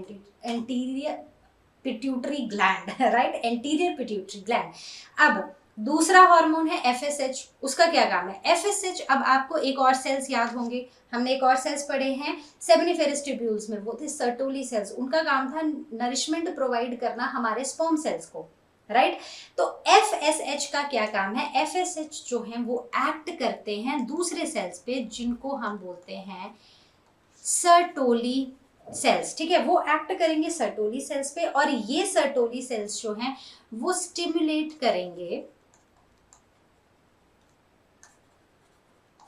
anterior pituitary gland, right, anterior pituitary gland. अब दूसरा हार्मोन है FSH, उसका क्या काम है, FSH। अब आपको एक और सेल्स याद होंगे, हमने एक और सेल्स पढ़े हैं सेमिनिफेरस ट्यूब्यूल्स में, वो थे सर्टोली सेल्स, उनका काम था नरिशमेंट प्रोवाइड करना हमारे स्पर्म सेल्स को, राइट। तो FSH का क्या काम है, FSH जो है वो एक्ट करते हैं दूसरे सेल्स पे जिनको हम बोलते हैं सर्टोली सेल्स, ठीक है, वो एक्ट करेंगे सर्टोली सेल्स पे और ये सर्टोली सेल्स जो हैं वो स्टिमुलेट करेंगे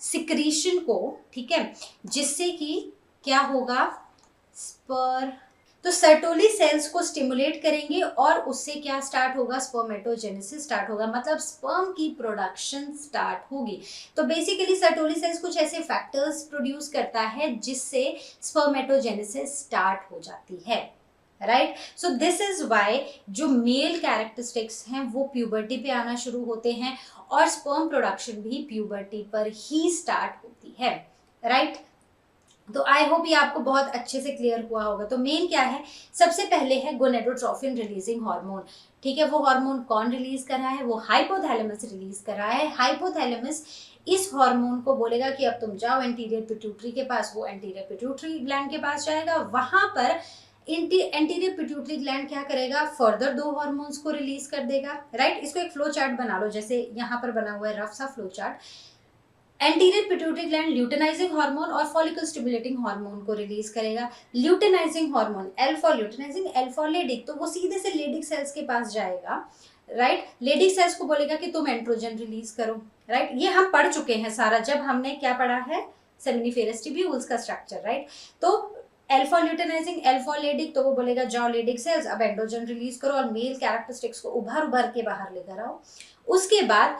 सिक्रीशन को, ठीक है, जिससे कि क्या होगा, तो सर्टोली सेल्स को स्टिमुलेट करेंगे और उससे क्या स्टार्ट होगा, स्पर्मेटोजेनेसिस स्टार्ट होगा, मतलब स्पर्म की प्रोडक्शन स्टार्ट होगी। तो बेसिकली सर्टोली सेल्स कुछ ऐसे फैक्टर्स प्रोड्यूस करता है जिससे स्पर्मेटोजेनेसिस स्टार्ट हो जाती है, right. So this is why जो मेल कैरेक्टरिस्टिक्स हैं वो प्यूबर्टी पे आना शुरू होते हैं और स्पर्म प्रोडक्शन भी प्यूबर्टी पर ही स्टार्ट होती है, राइट। तो आई होप ये आपको बहुत अच्छे से क्लियर हुआ होगा। तो मेन क्या है, सबसे पहले है गोनेडोट्रोफिन रिलीजिंग हार्मोन, ठीक है। वो हार्मोन कौन रिलीज कर रहा है, वो हाइपोथैलेमस रिलीज कर रहा है। हाइपोथैलेमस इस हार्मोन को बोलेगा कि अब तुम जाओ एंटीरियर पिट्यूटरी के पास, वो एंटीरियर पिट्यूटरी ग्लैंड के पास जाएगा, वहां पर एंटीरियर पिट्यूटरी ग्लैंड क्या करेगा, फर्दर 2 हार्मोन्स को रिलीज कर देगा, राइट। इसको एक फ्लो चार्ट बना लो, जैसे यहाँ पर बना हुआ है रफ सा flow chart. Anterior pituitary gland luteinising hormone और फॉलिकल स्टिमुलेटिंग हार्मोन को रिलीज करेगा। Luteinising hormone L for luteinising, L for Leydig, तो वो सीधे से लेडिक सेल्स के पास जाएगा, राइट। लेडिक सेल्स को बोलेगा कि तुम एंड्रोजन रिलीज करो, राइट। ये हम पढ़ चुके हैं सारा, जब हमने क्या पढ़ा है, सेमिनिफेरस ट्यूब्यूल्स का स्ट्रक्चर, राइट। तो एल्फा ल्यूटेनाइजिंग, एल्फा लेडिक, तो वो बोलेगा जाओ लेडिक सेल्स अब एंड्रोजन रिलीज करो और मेल कैरेक्टरिस्टिक्स को उभर के बाहर लेकर आओ। उसके बाद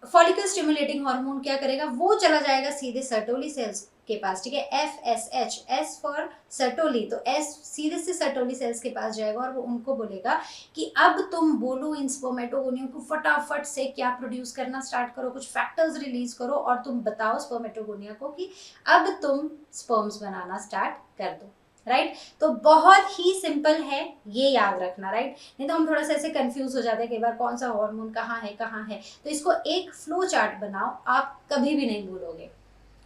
फॉलिकल स्टिमुलेटिंग हार्मोन क्या करेगा, वो चला जाएगा सीधे सर्टोली सेल्स के पास, ठीक है। FSH, एस फॉर सर्टोली, तो एस सीधे से सर्टोली सेल्स के पास जाएगा और वो उनको बोलेगा कि अब तुम बोलो इन स्पर्मेटोगोनिया को फटाफट से क्या प्रोड्यूस करना स्टार्ट करो, कुछ फैक्टर्स रिलीज करो और तुम बताओ स्पर्मेटोगोनिया को कि अब तुम स्पर्म्स बनाना स्टार्ट कर दो, राइट। तो बहुत ही सिंपल है, ये याद रखना, राइट। नहीं तो हम थोड़ा सा ऐसे कंफ्यूज हो जाते हैं कई बार, कौन सा हार्मोन कहाँ है। तो इसको एक फ्लो चार्ट बनाओ, आप कभी भी नहीं भूलोगे,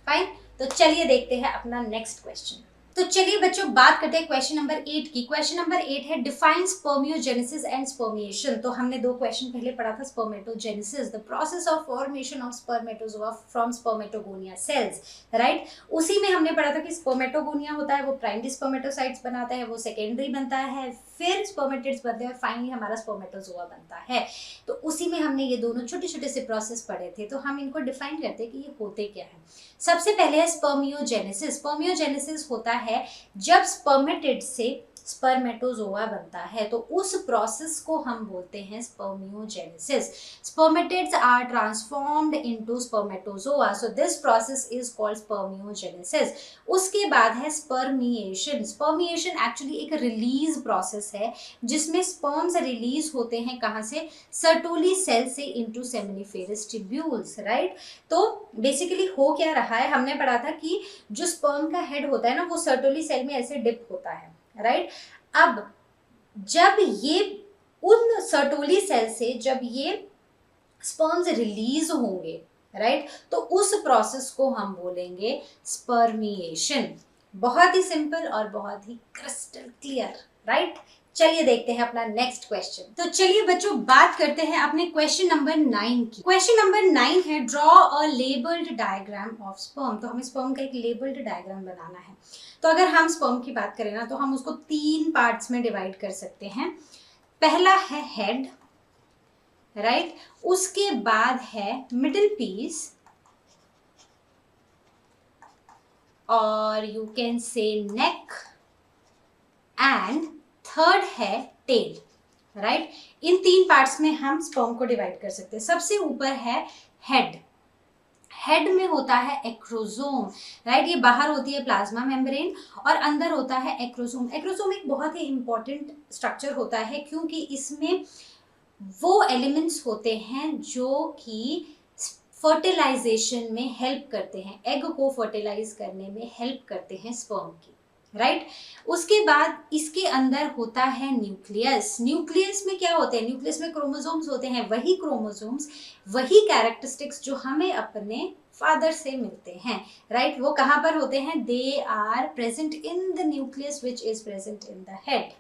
फाइन। तो चलिए देखते हैं अपना नेक्स्ट क्वेश्चन। तो चलिए बच्चों बात करते हैं क्वेश्चन नंबर 8 की। क्वेश्चन नंबर 8 है डिफाइन स्पर्मियोजेनेसिस एंड स्पर्मिएशन। तो हमने 2 क्वेश्चन पहले पढ़ा था, spermatogenesis the process of formation of spermatozoa from spermatogonia cells, right. उसी में हमने पढ़ा था कि स्पर्मेटोगोनिया होता है वो प्राइमरी स्पर्मेटोसाइट्स बनाता है, वो सेकेंडरी बनता है, फिर स्पर्मेटिड्स बनते हैं और फाइनली हमारा स्पर्मेटोजोआ बनता है। तो उसी में हमने ये दोनों छोटे छोटे से प्रोसेस पढ़े थे, तो हम इनको डिफाइन करते हैं कि ये होते क्या है। सबसे पहले है स्पर्मियोजेनेसिस। स्पर्मियोजेनेसिस होता है जब स्पर्मेटिड से स्पर्मेटोजोआ बनता है, तो उस प्रोसेस को हम बोलते हैं spermiogenesis. Spermatids are transformed into spermatozoa, so this process is called spermiogenesis. उसके बाद है स्पर्मिएशन। स्पर्मिएशन एक्चुअली एक रिलीज प्रोसेस है जिसमें स्पर्म्स रिलीज होते हैं कहाँ से, सर्टोली सेल से इनटू सेमिनिफेरस ट्यूब्यूल्स, राइट। तो बेसिकली हो क्या रहा है, हमने पढ़ा था कि जो स्पर्म का हेड होता है ना, वो सर्टोली सेल में ऐसे डिप होता है, राइट। अब जब ये उन सर्टोली सेल से जब ये स्पर्म्स रिलीज होंगे, राइट, तो उस प्रोसेस को हम बोलेंगे स्पर्मिएशन। बहुत ही सिंपल और बहुत ही क्रिस्टल क्लियर, राइट। चलिए देखते हैं अपना नेक्स्ट क्वेश्चन। तो चलिए बच्चों बात करते हैं अपने क्वेश्चन नंबर 9 की। क्वेश्चन नंबर 9 है draw a labelled diagram of sperm. तो हमें स्पर्म का एक लेबल्ड डायग्राम बनाना है। तो अगर हम स्पर्म की बात करें ना, तो हम उसको 3 पार्ट्स में डिवाइड कर सकते हैं। पहला है हेड, राइट, उसके बाद है मिडिल पीस और you can say neck and third है टेल, राइट। इन 3 पार्ट्स में हम स्पर्म को डिवाइड कर सकते हैं। सबसे ऊपर है हेड। हेड में होता है एक्रोसोम, राइट। ये बाहर होती है प्लाज्मा मेम्ब्रेन और अंदर होता है एक्रोसोम। एक्रोसोम एक बहुत ही इंपॉर्टेंट स्ट्रक्चर होता है क्योंकि इसमें वो एलिमेंट्स होते हैं जो कि फर्टिलाइजेशन में हेल्प करते हैं, एग को फर्टिलाइज करने में हेल्प करते हैं स्पर्म की, राइट। उसके बाद इसके अंदर होता है न्यूक्लियस। न्यूक्लियस में क्या होते हैं, न्यूक्लियस में क्रोमोसोम्स होते हैं, वही क्रोमोसोम्स, वही कैरेक्टरिस्टिक्स जो हमें अपने फादर से मिलते हैं, राइट। वो कहाँ पर होते हैं, they are present in the nucleus which is present in the head,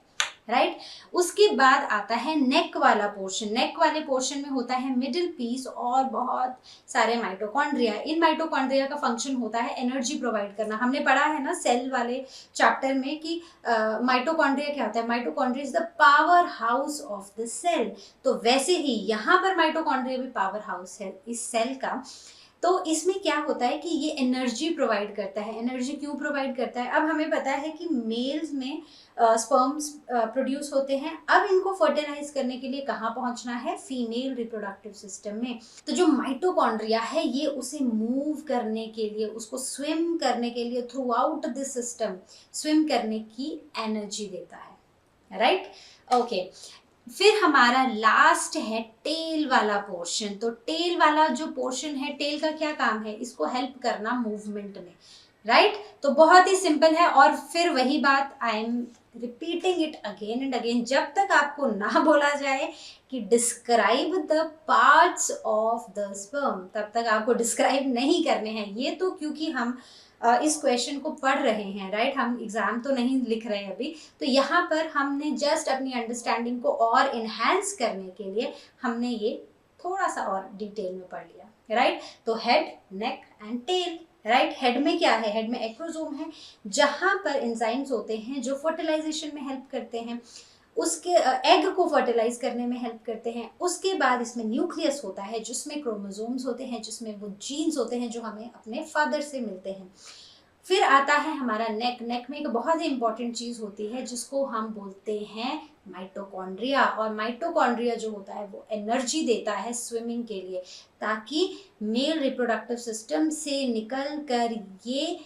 right. उसके बाद आता है नेक वाला पोर्शन। नेक वाले पोर्शन में होता है मिडिल पीस और बहुत सारे माइटोकॉन्ड्रिया। इन माइटोकॉन्ड्रिया का फंक्शन होता है एनर्जी प्रोवाइड करना। हमने पढ़ा है ना सेल वाले चैप्टर में कि माइटोकॉन्ड्रिया क्या होता है, mitochondria is the power house of the cell. तो वैसे ही यहाँ पर माइटोकॉन्ड्रिया भी पावर हाउस है इस सेल का। तो इसमें क्या होता है कि ये एनर्जी प्रोवाइड करता है। एनर्जी क्यों प्रोवाइड करता है, अब हमें पता है कि मेल्स में स्पर्म्स प्रोड्यूस होते हैं। अब इनको फर्टिलाइज करने के लिए कहाँ पहुंचना है, फीमेल रिप्रोडक्टिव सिस्टम में। तो जो माइटोकॉन्ड्रिया है ये उसे मूव करने के लिए, उसको स्विम करने के लिए through out this system swim करने की एनर्जी देता है, राइट। ओके, फिर हमारा लास्ट है टेल वाला पोर्शन। तो टेल वाला जो पोर्शन है, टेल का क्या काम है, इसको हेल्प करना मूवमेंट में, राइट। तो बहुत ही सिंपल है। और फिर वही बात, I am repeating it again and again, जब तक आपको ना बोला जाए कि describe the parts of the sperm, तब तक आपको डिस्क्राइब नहीं करने हैं। ये तो क्योंकि हम इस क्वेश्चन को पढ़ रहे हैं, राइट, हम एग्जाम तो नहीं लिख रहे हैं अभी, तो यहाँ पर हमने जस्ट अपनी अंडरस्टैंडिंग को और इन्हेंस करने के लिए हमने ये थोड़ा सा और डिटेल में पढ़ लिया, राइट। तो head, neck and tail, right. Head में क्या है? हेड में एक्रोसोम है, जहां पर एंजाइम्स होते हैं जो फर्टिलाइजेशन में हेल्प करते हैं, उसके एग को फर्टिलाइज करने में हेल्प करते हैं। उसके बाद इसमें न्यूक्लियस होता है जिसमें क्रोमोसोम्स होते हैं, जिसमें वो जीन्स होते हैं जो हमें अपने फादर से मिलते हैं। फिर आता है हमारा नेक। नेक में एक बहुत ही इंपॉर्टेंट चीज होती है जिसको हम बोलते हैं माइटोकॉन्ड्रिया, और माइटोकॉन्ड्रिया जो होता है वो एनर्जी देता है स्विमिंग के लिए, ताकि मेल रिप्रोडक्टिव सिस्टम से निकल कर ये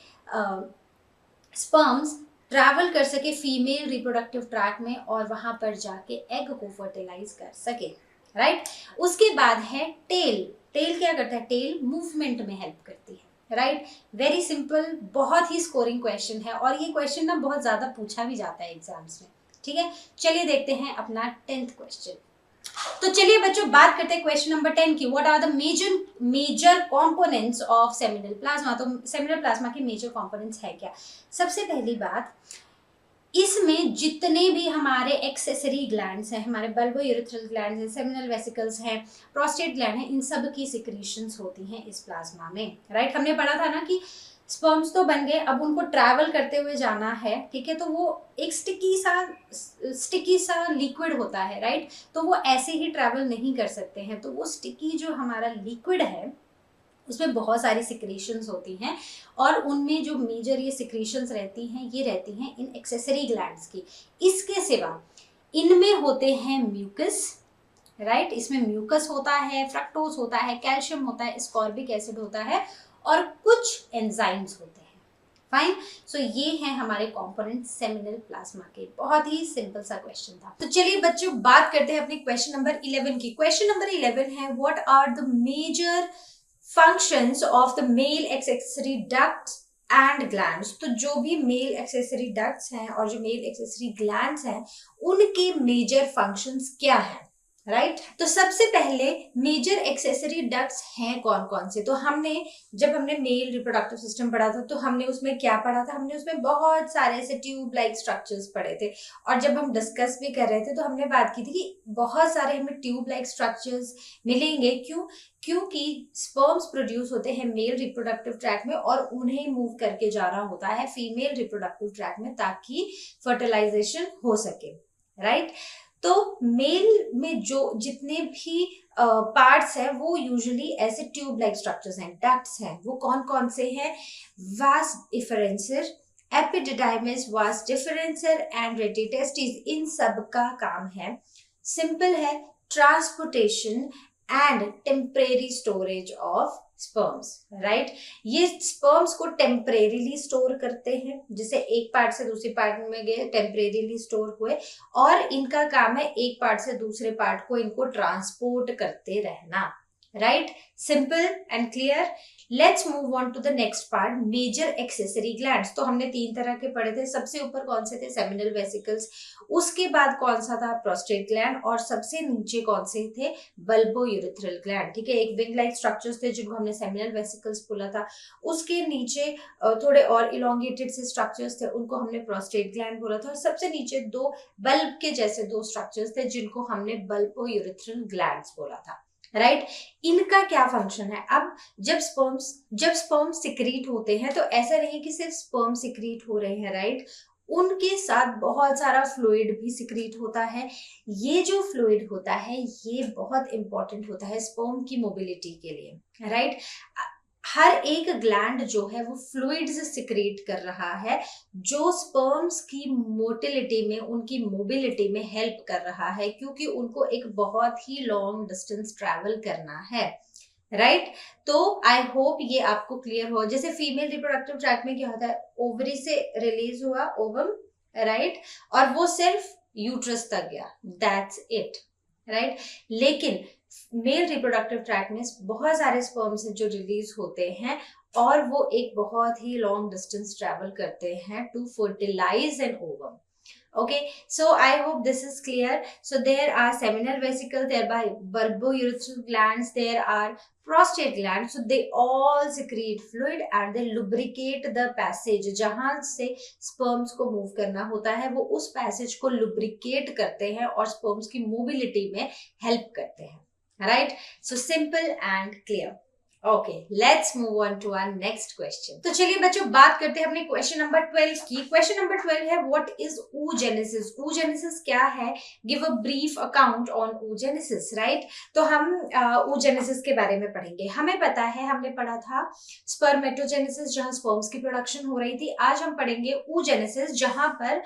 स्पर्म्स ट्रैवल कर सके फीमेल रिप्रोडक्टिव ट्रैक में और वहां पर जाके एग को फर्टिलाइज कर सके, राइट। उसके बाद है टेल। टेल क्या करता है? टेल मूवमेंट में हेल्प करती है, राइट। वेरी सिंपल, बहुत ही स्कोरिंग क्वेश्चन है, और ये क्वेश्चन ना बहुत ज्यादा पूछा भी जाता है एग्जाम्स में, ठीक है। चलिए देखते हैं अपना 10th क्वेश्चन। तो चलिए बच्चों बात करते हैं क्वेश्चन नंबर 10 की। What are the major components of seminal plasma. तो सेमिनल प्लाज्मा के मेजर कंपोनेंट्स है क्या? सबसे पहली बात, इसमें जितने भी हमारे एक्सेसरी ग्लैंड्स हैं, हमारे बल्बो यूरेथ्रल ग्लैंड्स हैं, सेमिनल वेसिकल्स हैं, प्रोस्टेट ग्लैंड है, इन सब की सिक्रीशंस होती हैं इस प्लाज्मा में, राइट। हमने पढ़ा था ना कि स्पर्म्स तो बन गए, अब उनको ट्रैवल करते हुए जाना है, ठीक है, तो वो एक स्टिकी सा लिक्विड होता है, राइट। तो वो ऐसे ही ट्रैवल नहीं कर सकते हैं, तो वो स्टिकी जो हमारा लिक्विड है उसमें बहुत सारी सिक्रीशंस होती हैं, और उनमें जो मेजर ये सिक्रीशंस रहती हैं ये रहती हैं इन एक्सेसरी ग्लैंड्स की। इसके सिवा इनमें होते हैं म्यूकस, राइट। इसमें म्यूकस होता है, फ्रक्टोज होता है, कैल्शियम होता है, स्कॉर्बिक एसिड होता है, और कुछ एंजाइम्स होते हैं। फाइन। सो ये हैं हमारे कंपोनेंट सेमिनल प्लाज्मा के। बहुत ही सिंपल सा क्वेश्चन था। तो चलिए बच्चों बात करते हैं अपने क्वेश्चन नंबर 11 की। क्वेश्चन नंबर 11 है, what are the major functions of the male accessory ducts and glands. तो जो भी मेल एक्सेसरी डक्ट्स हैं और जो मेल एक्सेसरी ग्लैंड्स हैं उनके मेजर फंक्शंस क्या हैं, राइट। तो सबसे पहले मेजर एक्सेसरी डक्ट्स हैं कौन कौन से? तो जब हमने मेल रिप्रोडक्टिव सिस्टम पढ़ा था तो हमने उसमें क्या पढ़ा था? हमने उसमें बहुत सारे ऐसे ट्यूब लाइक स्ट्रक्चर्स पढ़े थे, और जब हम डिस्कस भी कर रहे थे तो हमने बात की थी कि बहुत सारे हमें ट्यूब लाइक स्ट्रक्चर्स मिलेंगे। क्योंकि स्पर्म्स प्रोड्यूस होते हैं मेल रिप्रोडक्टिव ट्रैक में और उन्हें मूव करके जाना होता है फीमेल रिप्रोडक्टिव ट्रैक में ताकि फर्टिलाइजेशन हो सके, राइट। तो मेल में जो जितने भी पार्ट्स हैं वो यूजुअली ऐसे ट्यूब लाइक स्ट्रक्चर्स हैं, डक्ट्स हैं। वो कौन कौन से हैं? वास डिफरेंसर, एपिडिडाइमिस, वास डिफरेंसर एंड रेटिटेस्टिस। इन सब का काम है, सिंपल है, transportation and temporary storage of sperms, right. ये स्पर्म्स को टेम्परेरीली स्टोर करते हैं, जिसे एक पार्ट से दूसरी पार्ट में गए टेम्परेरीली स्टोर हुए, और इनका काम है एक पार्ट से दूसरे पार्ट को इनको ट्रांसपोर्ट करते रहना, right. Simple and clear. Let's move on to the next part, major accessory glands. तो हमने 3 तरह के पढ़े थे। सबसे ऊपर कौन से थे? Seminal vesicles. उसके बाद कौन सा था? Prostate gland. और सबसे नीचे कौन से थे? बल्बो यूरेथ्रल ग्लैंड, ठीक है। एक विंग लाइक स्ट्रक्चर्स थे जिनको हमने सेमिनल वेसिकल्स बोला था। उसके नीचे थोड़े और इलोंगेटेड से स्ट्रक्चर्स थे, उनको हमने प्रोस्टेट ग्लैंड बोला था। और सबसे नीचे 2 बल्ब के जैसे 2 स्ट्रक्चर्स थे जिनको हमने बल्बो यूरेथ्रल ग्लैंड्स बोला था, राइट। इनका क्या फंक्शन है? अब जब स्पर्म सिक्रीट होते हैं तो ऐसा नहीं कि सिर्फ स्पर्म सिक्रीट हो रहे हैं, राइट। उनके साथ बहुत सारा फ्लूइड भी सिक्रीट होता है। ये जो फ्लूइड होता है ये बहुत इंपॉर्टेंट होता है स्पर्म की मोबिलिटी के लिए, राइट। हर एक ग्लैंड जो है वो फ्लूइड्स सिक्रीट कर रहा है जो स्पर्म्स की मोटिलिटी में, उनकी मोबिलिटी में हेल्प कर रहा है, क्योंकि उनको एक बहुत ही लॉन्ग डिस्टेंस ट्रैवल करना है, राइट। तो आई होप ये आपको क्लियर हो। जैसे फीमेल रिप्रोडक्टिव ट्रैक में क्या होता है? ओवरी से रिलीज हुआ ओवम, राइट, और वो सिर्फ यूट्रस तक गया, दैट्स इट, राइट। लेकिन मेल रिप्रोडक्टिव ट्रैक में बहुत सारे स्पर्म्स हैं जो रिलीज होते हैं और वो एक बहुत ही लॉन्ग डिस्टेंस ट्रैवल करते हैं to fertilize an ovum. Okay, so I hope this is clear. So there are seminal vesicles, there are bulbourethral glands, there are prostate glands. So they all secrete fluid and they lubricate the passage. जहां से sperms को move करना होता है वो उस passage को lubricate करते हैं और sperms की mobility में help करते हैं. Right? So simple and clear. Okay, let's move on to our next question. तो चलिए बच्चों बात करते हैं अपने क्वेश्चन नंबर 12 की. क्वेश्चन नंबर 12 है व्हाट इज oogenesis. oogenesis क्या है? Give a brief account on oogenesis. Right, तो हम oogenesis के बारे में पढ़ेंगे. हमें पता है, हमने पढ़ा था स्पर्मेटोजेनेसिस जहां स्पर्म्स की प्रोडक्शन हो रही थी. आज हम पढ़ेंगे oogenesis जहां पर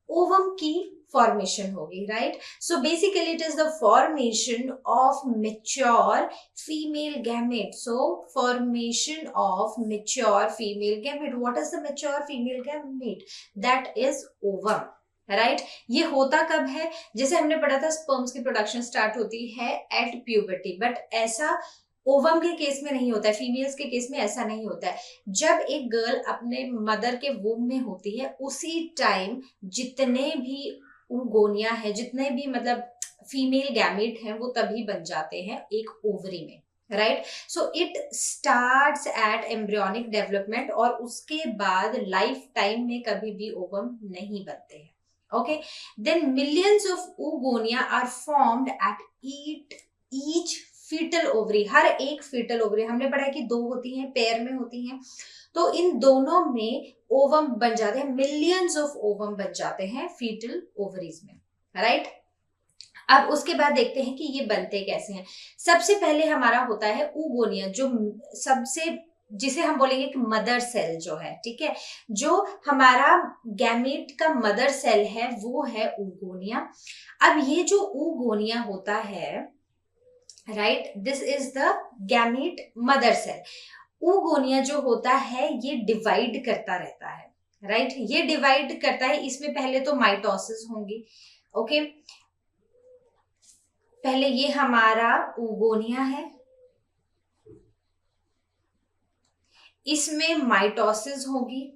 ओवम की फॉर्मेशन होगी. Right, so basically it is the formation of mature female gamete. So formation of mature female gamete. What is the mature female gamete? That is ovum. Right, ये होता कब है? जैसे हमने पढ़ा था स्पर्म्स की प्रोडक्शन स्टार्ट होती है एट प्यूबर्टी, बट ऐसा ओवम के केस में नहीं होता है, फीमेल्स के केस में ऐसा नहीं होता है. जब एक गर्ल अपने मदर के वूम में होती है उसी टाइम जितने भी oogonia है, जितने भी मतलब फीमेल गैमेट हैं वो तभी बन जाते हैं एक ओवरी में. Right, so it starts at embryonic development और उसके बाद लाइफ टाइम में कभी भी ओवम नहीं बनते हैं. Okay, then millions of oogonia are formed at each fetal ovary. हर एक फीटल ओवरी, हमने पढ़ा है कि दो होती हैं, पेयर में होती हैं, तो इन दोनों में ओवम बन जाते हैं. मिलियंस ऑफ ओवम बन जाते हैं फीटल ओवरीज में. राइट, अब उसके बाद देखते हैं कि ये बनते कैसे हैं. सबसे पहले हमारा होता है oogonia, जो सबसे जिसे हम बोलेंगे कि मदर सेल जो है. ठीक है, जो हमारा गैमेट का मदर सेल है वो है oogonia. अब ये जो oogonia होता है, right, this is the gamete mother cell. oogonia जो होता है ये डिवाइड करता रहता है. राइट, ये डिवाइड करता है. इसमें पहले तो माइटोसिस होंगी. ओके, पहले ये हमारा oogonia है, इसमें माइटोसिस होगी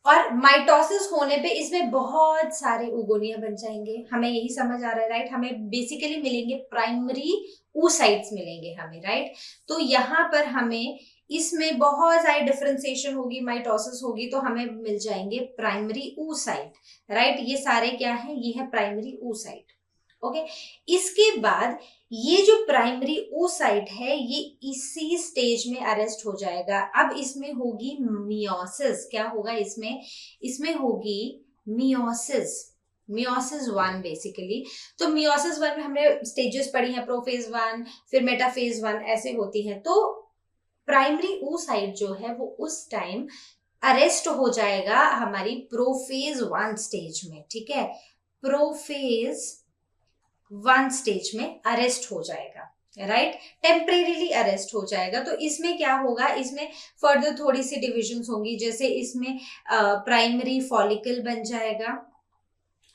और माइटोसिस होने पे इसमें बहुत सारे oogonia बन जाएंगे. हमें यही समझ आ रहा है. राइट, हमें बेसिकली मिलेंगे प्राइमरी oocytes मिलेंगे हमें. राइट, तो यहाँ पर हमें इसमें बहुत सारी डिफरेंशिएशन होगी, माइटोसिस होगी, तो हमें मिल जाएंगे प्राइमरी oocyte. राइट, ये सारे क्या है? ये है प्राइमरी oocyte. ओके, इसके बाद ये जो प्राइमरी oocyte है ये इसी स्टेज में अरेस्ट हो जाएगा. अब इसमें होगी मियोसिस. क्या होगा इसमें? इसमें होगी मियोसिस. Meiosis 1 basically. तो मियोसिस 1 में हमने स्टेजेस पढ़ी हैं, प्रोफेज 1, फिर मेटाफेज 1 ऐसे होती हैं. तो प्राइमरी oocyte जो है वो उस टाइम अरेस्ट हो जाएगा हमारी प्रोफेज 1 स्टेज में. ठीक है, प्रोफेज 1 स्टेज में अरेस्ट हो जाएगा. राइट, टेम्परेरीली अरेस्ट हो जाएगा. तो इसमें क्या होगा? इसमें फर्दर थोड़ी सी डिविजन्स होंगी. जैसे इसमें प्राइमरी फॉलिकल बन जाएगा.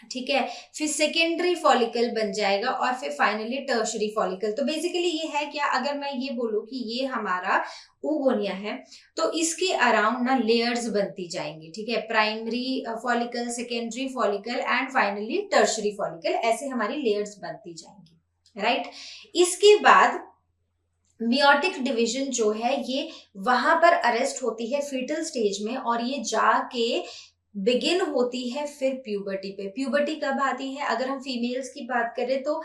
ठीक है, फिर सेकेंडरी फॉलिकल बन जाएगा और फिर फाइनली टर्शरी फॉलिकल. तो बेसिकली ये है क्या? अगर मैं ये बोलूं कि ये हमारा oogonia है तो इसके अराउंड ना लेयर्स बनती जाएंगी. ठीक है, primary follicle, secondary follicle and finally tertiary follicle, ऐसे हमारी लेयर्स बनती जाएंगी. राइट, इसके बाद मियोटिक डिवीजन जो है ये वहां पर अरेस्ट होती है फीटल स्टेज में और ये जाके बिगिन होती है फिर प्यूबर्टी पे. प्यूबर्टी कब आती है? अगर हम फीमेल्स की बात करें तो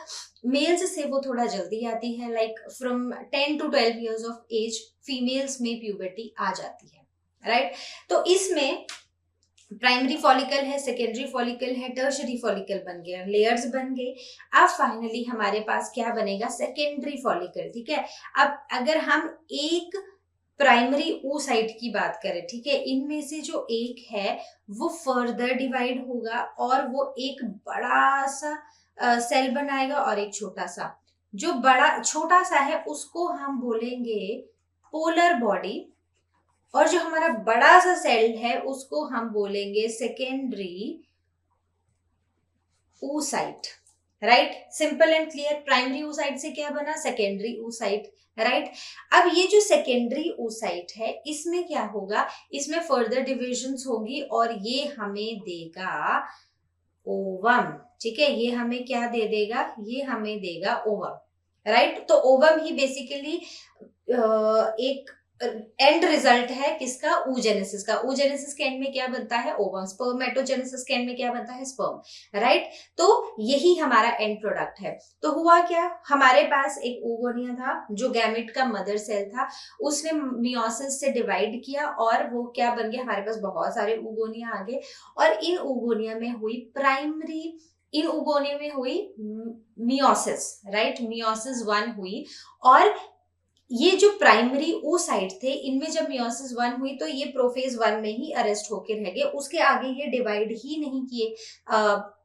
मेल्स से वो थोड़ा जल्दी आती है. Like from 10 to 12 years of age females में प्यूबर्टी आ जाती है. राइट, तो इसमें प्राइमरी फॉलिकल है, सेकेंडरी फॉलिकल है, टर्शरी फॉलिकल बन गया, लेयर्स बन गए. अब फाइनली हमारे पास क्या बनेगा? Secondary follicle. ठीक है, अब अगर हम एक प्राइमरी oocyte की बात करें, ठीक है, इनमें से जो एक है वो फर्दर डिवाइड होगा और वो एक बड़ा सा सेल बनाएगा और एक छोटा सा. जो बड़ा छोटा सा है उसको हम बोलेंगे पोलर बॉडी और जो हमारा बड़ा सा सेल है उसको हम बोलेंगे secondary oocyte. Right, simple and clear. Primary oocyte से क्या बना, सेकेंडरी oocyte, राइट। अब ये जो सेकेंडरी oocyte है, इसमें क्या होगा, इसमें फर्दर डिविजन्स होंगी और ये हमें देगा ओवम, ठीक है, ये हमें क्या दे देगा, ये हमें देगा ओवम, राइट। तो ओवम ही बेसिकली एक एंड रिजल्ट है किसका, oogenesis का। oogenesis के एंड में क्या बनता है, ओवम। स्पर्मेटोजेनेसिस के एंड में क्या बनता है, स्पर्म, राइट। तो यही हमारा एंड प्रोडक्ट है। तो हुआ क्या, हमारे पास एक ओगोनिया था जो गैमेट का मदर सेल था, उसने मियोसिस से डिवाइड किया और वो क्या बन गया, हमारे पास बहुत सारे ओगोनिया आ गए और इन ओगोनिया में हुई प्राइमरी, इन ओगोनिया में हुई मियोसिस, राइट, मियोसिस 1 हुई। और ये जो प्राइमरी oocyte थे, इनमें जब मियोसिस 1 हुई तो ये प्रोफेज 1 में ही अरेस्ट होकर रह गए, उसके आगे ये डिवाइड ही नहीं किए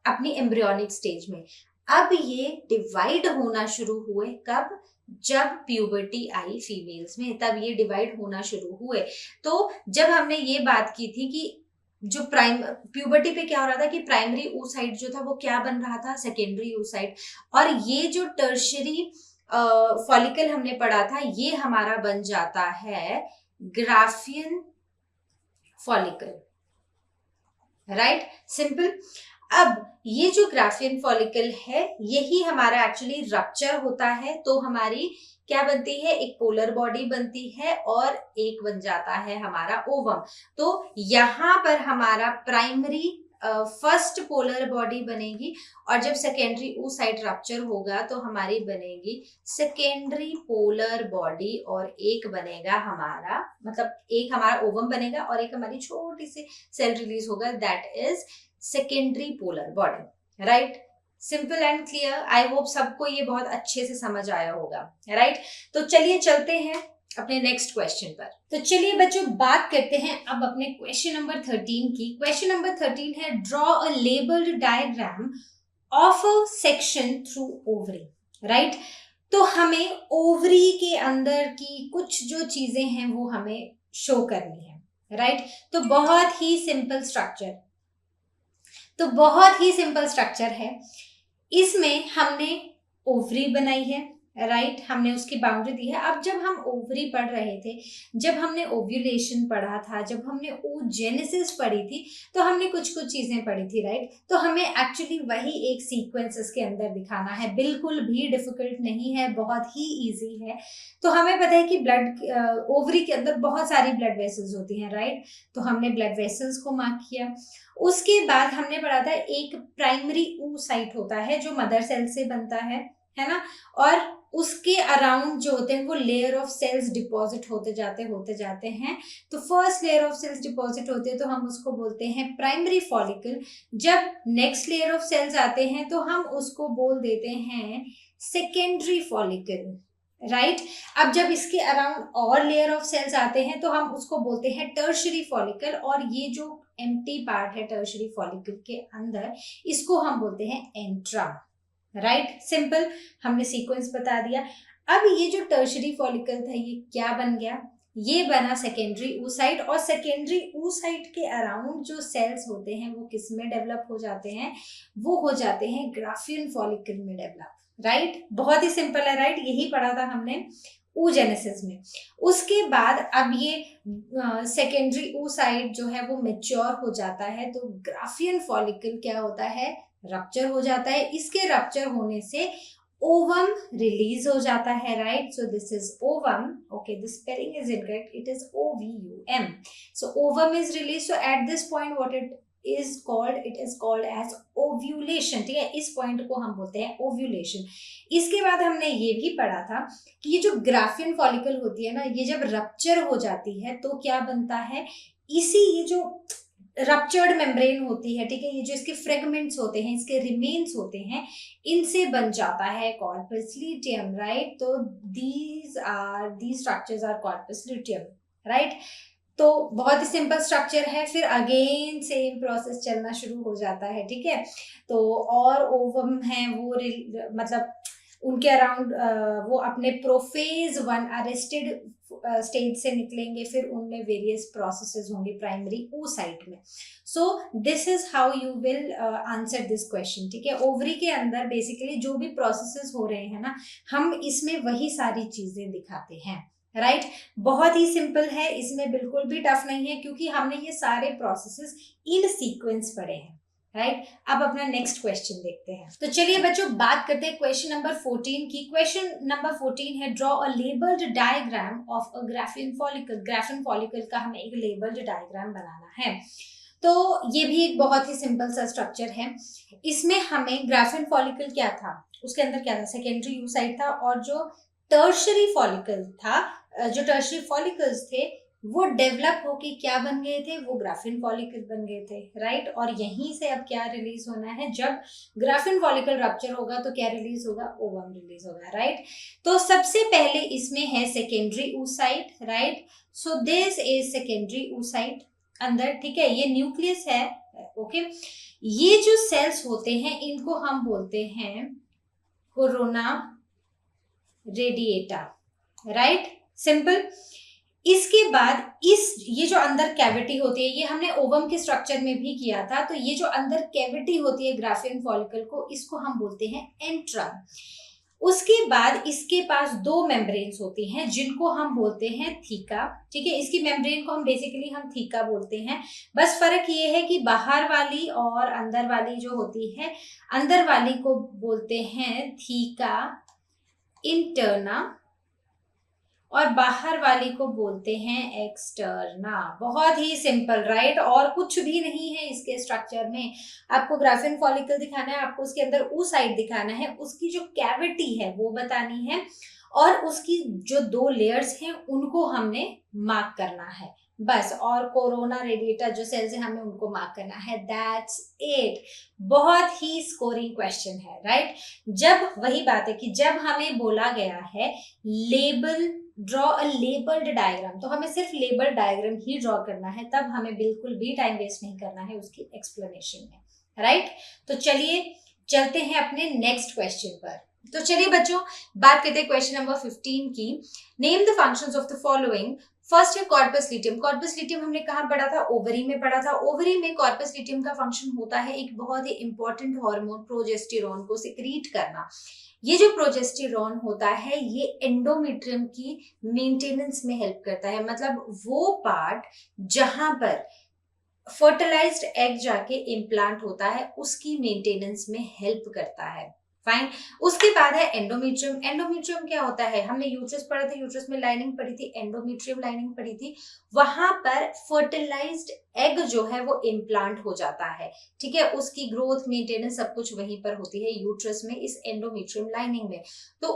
अपनी एम्ब्रियोनिक स्टेज में। अब ये डिवाइड होना शुरू हुए कब, जब प्यूबर्टी आई फीमेल्स में, तब ये डिवाइड होना शुरू हुए। तो जब हमने ये बात की थी कि जो प्यूबर्टी पे क्या हो रहा था कि प्राइमरी oocyte जो था वो क्या बन रहा था, सेकेंडरी oocyte, और ये जो टर्शरी फॉलिकल हमने पढ़ा था, ये हमारा बन जाता है ग्राफियन फॉलिकल, राइट, सिंपल। अब ये जो ग्राफियन फॉलिकल है, यही हमारा एक्चुअली रप्चर होता है, तो हमारी क्या बनती है, एक पोलर बॉडी बनती है और एक बन जाता है हमारा ओवम। तो यहां पर हमारा प्राइमरी फर्स्ट पोलर बॉडी बनेगी और जब सेकेंडरी oocyte रप्चर होगा तो हमारी बनेगी सेकेंडरी पोलर बॉडी और एक बनेगा हमारा, मतलब एक हमारा ओवम बनेगा और एक हमारी छोटी सी सेल रिलीज होगा, that is secondary polar body, right. Simple and clear. I hope सबको ये बहुत अच्छे से समझ आया होगा, राइट। तो चलिए चलते हैं अपने नेक्स्ट क्वेश्चन पर। तो चलिए बच्चों बात करते हैं अब अपने क्वेश्चन नंबर 13 की। क्वेश्चन नंबर 13 है, draw a labelled diagram of a section through ovary, right. तो हमें ओवरी के अंदर की कुछ जो चीजें हैं वो हमें शो करनी है, राइट। तो बहुत ही सिंपल स्ट्रक्चर, तो बहुत ही सिंपल स्ट्रक्चर है। इसमें हमने ओवरी बनाई है, राइट, हमने उसकी बाउंड्री दी है। अब जब हम ओवरी पढ़ रहे थे, जब हमने ओव्यूलेशन पढ़ा था, जब हमने oogenesis पढ़ी थी, तो हमने कुछ कुछ चीजें पढ़ी थी, राइट। तो हमें एक्चुअली वही एक सीक्वेंस के अंदर दिखाना है, बिल्कुल भी डिफिकल्ट नहीं है, बहुत ही इजी है। तो हमें पता है कि ब्लड ओवरी के अंदर बहुत सारी ब्लड वेसल्स होती हैं, राइट। तो हमने ब्लड वेसल्स को मार्क किया। उसके बाद हमने पढ़ा था एक प्राइमरी oocyte होता है जो मदर सेल से बनता है ना, और उसके अराउंड जो होते हैं वो लेयर ऑफ सेल्स डिपॉजिट होते जाते हैं। तो first layer of cells deposit होते हैं तो हम उसको बोलते हैं प्राइमरी फॉलिकल। जब नेक्स्ट लेयर ऑफ सेल्स आते हैं तो हम उसको बोल देते हैं सेकेंडरी फॉलिकल, राइट। अब जब इसके अराउंड और लेयर ऑफ सेल्स आते हैं तो हम उसको बोलते हैं टर्शरी फॉलिकल, और ये जो एम्प्टी पार्ट है टर्शरी फॉलिकल के अंदर, इसको हम बोलते हैं एंट्रम, राइट। सिंपल, हमने सीक्वेंस बता दिया। अब ये जो टर्शरी फॉलिकल था ये क्या बन गया, ये बना सेकेंडरी oocyte, और सेकेंडरी oocyte के अराउंड जो सेल्स होते हैं वो किस में डेवलप हो जाते हैं, वो हो जाते हैं ग्राफियन फॉलिकल में डेवलप, राइट। बहुत ही सिंपल है, राइट, यही पढ़ा था हमने oogenesis में। उसके बाद अब ये सेकेंडरी oocyte जो है वो मेच्योर हो जाता है, तो ग्राफियन फॉलिकल क्या होता है, रप्चर हो जाता है। इसके रप्चर होने से ओवम रिलीज हो जाता है, right. So this is ovum, okay, this spelling is incorrect, it is OVUM। So ovum is release, so at this point what it is called as ovulation, ठीक है, इस पॉइंट को हम बोलते हैं ओव्यूलेशन। इसके बाद हमने ये भी पढ़ा था कि ये जो ग्राफियन फॉलिकल होती है ना, ये जब रप्चर हो जाती है तो क्या बनता है, ये जो रप्चर्ड मेम्ब्रेन होती है, ठीक है, ये जो इसके फ्रेगमेंट्स होते हैं, इसके रिमेन्स होते हैं, इनसे बन जाता है कॉर्पस ल्यूटियम, राइट। तो these structures are corpus luteum, right. तो बहुत ही सिंपल स्ट्रक्चर है, फिर अगेन सेम प्रोसेस चलना शुरू हो जाता है, ठीक है। तो और ओवम है वो मतलब उनके अराउंड वो अपने प्रोफेज 1 अरेस्टेड स्टेज से निकलेंगे, फिर उनमें वेरियस प्रोसेसेस होंगे प्राइमरी oocyte में. सो this is how you will answer this question. ठीक है, ओवरी के अंदर बेसिकली जो भी प्रोसेसेस हो रहे हैं ना, हम इसमें वही सारी चीजें दिखाते हैं. राइट बहुत ही सिंपल है, इसमें बिल्कुल भी टफ नहीं है, क्योंकि हमने ये सारे प्रोसेसेस इन सीक्वेंस पढ़े हैं. राइट अब अपना नेक्स्ट क्वेश्चन देखते हैं. तो चलिए बच्चों बात करते हैं क्वेश्चन नंबर 14 की. क्वेश्चन नंबर 14 है draw a labelled diagram of a graphene follicle. Graphene follicle का हमें एक लेबल्ड डायग्राम बनाना है. तो ये भी एक बहुत ही सिंपल सा स्ट्रक्चर है. इसमें हमें ग्राफिन फॉलिकल क्या था, उसके अंदर क्या था, सेकेंडरी oocyte था, और जो टर्शरी फॉलिकल था, जो टर्शरी फॉलिकल्स थे वो डेवलप होके क्या बन गए थे, वो ग्राफिन फॉलिकल बन गए थे. राइट और यहीं से अब क्या रिलीज होना है, जब ग्राफिन फॉलिकल रप्चर होगा तो क्या रिलीज होगा, ओवम रिलीज होगा. राइट तो सबसे पहले इसमें है secondary oocyte. Right so this is secondary oocyte अंदर. ठीक है ये न्यूक्लियस है. ओके ये जो सेल्स होते हैं इनको हम बोलते हैं कोरोना रेडिएटा. Right simple. इसके बाद ये जो अंदर कैविटी होती है, ये हमने ओवम के स्ट्रक्चर में भी किया था. तो ये जो अंदर कैविटी होती है ग्राफिन फॉलिकल को, इसको हम बोलते हैं एंट्रम. उसके बाद इसके पास दो मेम्ब्रेन्स होती हैं जिनको हम बोलते हैं थीका. ठीक है इसकी मेम्ब्रेन को हम बेसिकली थीका बोलते हैं. बस फर्क ये है कि बाहर वाली और अंदर वाली जो होती है, अंदर वाली को बोलते हैं थीका इंटरना और बाहर वाली को बोलते हैं एक्सटर्ना. बहुत ही सिंपल. राइट और कुछ भी नहीं है इसके स्ट्रक्चर में. आपको ग्राफिन फॉलिकल दिखाना है, आपको उसके अंदर oocyte दिखाना है, उसकी जो कैविटी है वो बतानी है, और उसकी जो दो लेयर्स हैं उनको हमने मार्क करना है बस. और कोरोना रेडिएटा जो सेल्स है हमें उनको मार्क करना है. That's it. बहुत ही स्कोरिंग क्वेश्चन है. राइट जब वही बात है कि जब हमें बोला गया है label draw a labelled diagram, तो हमें सिर्फ लेबल डायग्राम ही ड्रॉ करना है. तब हमें बिल्कुल भी टाइम वेस्ट नहीं करना है उसकी एक्सप्लेनेशन में. राइट तो चलिए चलते हैं अपने नेक्स्ट क्वेश्चन पर. तो चलिए बच्चों बात करते हैं क्वेश्चन नंबर 15 की. Name the functions of the following. First है कॉर्पस ल्यूटियम. कॉर्पस ल्यूटियम हमने कहाँ पढ़ा था, ओवरी में पढ़ा था. ओवरी में कॉर्पस ल्यूटियम का फंक्शन होता है एक बहुत ही इंपॉर्टेंट हार्मोन प्रोजेस्टेरॉन को सिक्रीट करना. ये जो प्रोजेस्टेरॉन होता है ये एंडोमेट्रियम की मेंटेनेंस में हेल्प करता है. मतलब वो पार्ट जहां पर फर्टिलाइज्ड एग जाके इम्प्लांट होता है उसकी मेंटेनेंस में हेल्प करता है. फाइन. उसके बाद है एंडोमेट्रियम. एंडोमेट्रियम क्या होता है, हमने यूट्रस पढ़ा था, यूट्रस में लाइनिंग पढ़ी थी, एंडोमेट्रियम लाइनिंग पढ़ी थी. वहां पर फर्टिलाइज्ड एग जो है वो इम्प्लांट हो जाता है. ठीक है उसकी ग्रोथ मेंटेनेंस सब कुछ वहीं पर होती है यूट्रस में, इस एंडोमेट्रियम लाइनिंग में. तो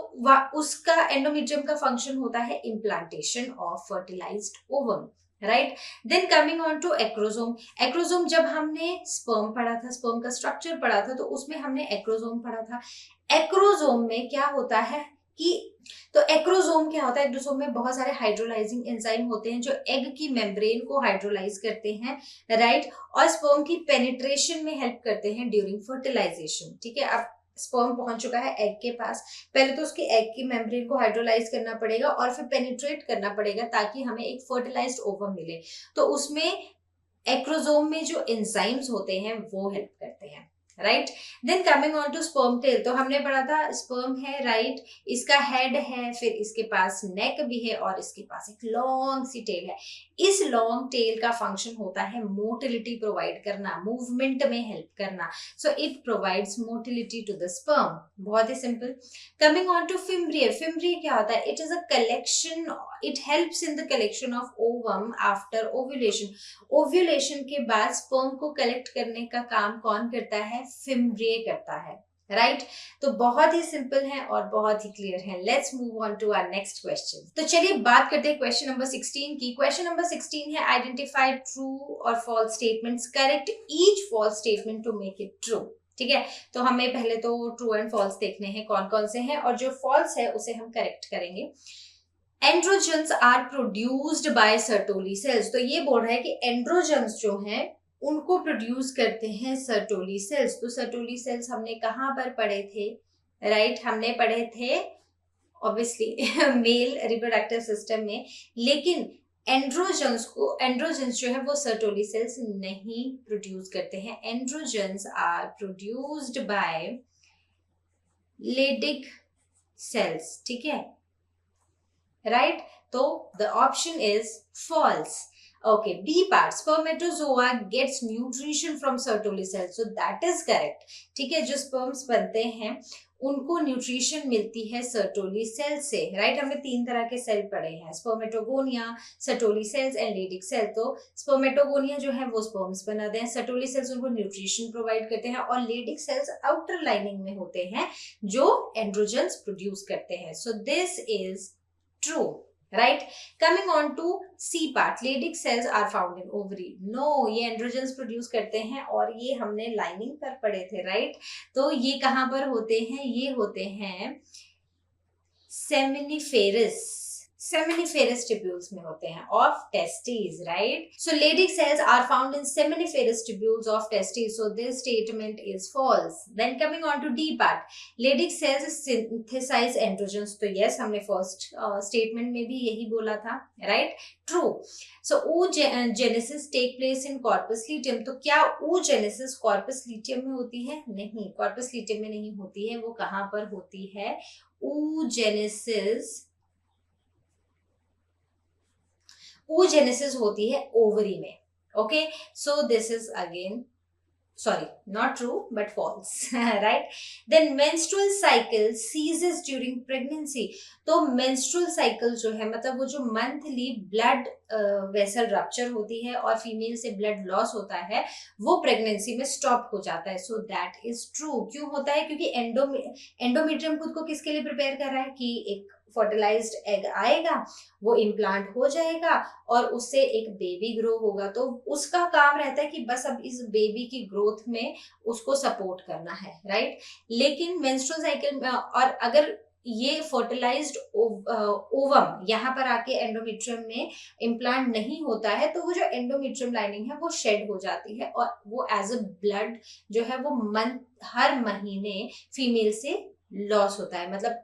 उसका एंडोमेट्रियम का फंक्शन होता है implantation of fertilized ovum. Right then coming on to acrosome. Acrosome जब हमने स्पर्म पढ़ा था, स्पर्म का स्ट्रक्चर पढ़ा था, तो उसमें हमने एक्रोसोम पढ़ा था. एक्रोसोम में क्या होता है कि तो एक्रोसोम क्या होता है, एक्रोसोम में बहुत सारे हाइड्रोलाइजिंग एंजाइम होते हैं जो एग की मेम्ब्रेन को हाइड्रोलाइज करते हैं. राइट और स्पर्म की पेनिट्रेशन में हेल्प करते हैं ड्यूरिंग फर्टिलाइजेशन. ठीक है अब स्पर्म पहुंच चुका है एग के पास, पहले तो उसके एग की मेम्ब्रेन को हाइड्रोलाइज करना पड़ेगा और फिर पेनिट्रेट करना पड़ेगा ताकि हमें एक फर्टिलाइज्ड ओवम मिले. तो उसमें एक्रोसोम में जो एंजाइम्स होते हैं वो हेल्प करते हैं. Right then coming on to sperm tail. तो हमने पढ़ा था स्पर्म है. राइट इसका हेड है, फिर इसके पास नेक भी है और इसके पास एक लॉन्ग सी टेल है. इस लॉन्ग टेल का फंक्शन होता है मोटिलिटी प्रोवाइड करना, मूवमेंट में हेल्प करना. So it provides motility to the sperm. बहुत ही simple. Coming on to fimbriae. Fimbriae क्या होता है, it is a collection, it helps in the collection of ovum after ovulation. Ovulation के बाद स्पर्म को कलेक्ट करने का काम कौन करता है, फिम्ब्रिय करता है. राइट तो बहुत ही सिंपल है और बहुत ही क्लियर है. Let's move on to our next question. तो चलिए बात करते हैं क्वेश्चन नंबर 16 की. क्वेश्चन नंबर 16 है आइडेंटिफाई ट्रू और false statements, correct each false statement to make it true. ठीक है तो हमें पहले तो ट्रू एंड फॉल्स देखने हैं कौन कौन से हैं, और जो फॉल्स है उसे हम करेक्ट करेंगे. Androgens are produced by Sertoli cells. तो ये बोल रहा है कि एंड्रोजन्स जो हैं उनको प्रोड्यूस करते हैं सर्टोली सेल्स. तो सर्टोली सेल्स हमने कहाँ पर पढ़े थे, राइट हमने पढ़े थे ऑब्वियसली मेल रिप्रोडक्टिव सिस्टम में, लेकिन एंड्रोजन्स जो है वो सर्टोली सेल्स नहीं प्रोड्यूस करते हैं. Androgens are produced by Leydig cells. ठीक है, राइट तो the option is false. Okay, B part, spermatozoa gets nutrition from Sertoli cells, so that is correct. ठीक है, जो sperms बनते हैं उनको न्यूट्रिशन मिलती है सर्टोली सेल से. राइट हमने 3 तरह के सेल पढ़े हैं, spermatogonia, Sertoli cells and Leydig cell. तो स्पर्मेटोगोनिया जो है वो स्पर्म्स बनाते हैं, सर्टोली सेल्स उनको न्यूट्रिशन प्रोवाइड करते हैं, और लेडिक सेल्स आउटर लाइनिंग में होते हैं जो एंड्रोजन्स प्रोड्यूस करते हैं. सो this is true. Right, coming on to C part, Leydig cells are found in ovary. No, ये एंड्रोजन्स प्रोड्यूस करते हैं और ये हमने लाइनिंग पर पढ़े थे. राइट तो ये कहाँ पर होते हैं? ये होते हैं seminiferous tubules में होते हैं of testes. Right, so Leydig cells are found in seminiferous tubules of testes, so this statement is false. Then coming on to D part, Leydig cells synthesize androgens. तो yes, हमने first statement में भी यही बोला था. Right, true. So oogenesis take place in corpus luteum. तो क्या oogenesis corpus luteum में होती है? नहीं, corpus luteum में नहीं होती है. वो कहाँ पर होती है? oogenesis होती है ओवरी में. Okay so this is again sorry, not true but false. Right, then menstrual cycle ceases during pregnancy. तो menstrual cycle जो है मतलब वो जो monthly blood vessel rupture होती है और फीमेल से blood loss होता है वो pregnancy में stop हो जाता है. So that is true. क्यों होता है? क्योंकि endometrium खुद को किसके लिए prepare कर रहा है कि एक फर्टिलाइज्ड एग आएगा, वो इम्प्लांट हो जाएगा और उससे एक बेबी ग्रो होगा. तो उसका काम रहता है कि बस अब इस बेबी की ग्रोथ में उसको सपोर्ट करना है. राइट लेकिन मेंस्ट्रुअल साइकिल और अगर ये फर्टिलाइज्ड ओवम यहाँ पर आके एंडोमेट्रियम में इम्प्लांट नहीं होता है तो वो जो एंडोमेट्रियम लाइनिंग है वो शेड हो जाती है और वो एज अ ब्लड जो है वो हर महीने फीमेल से लॉस होता है. मतलब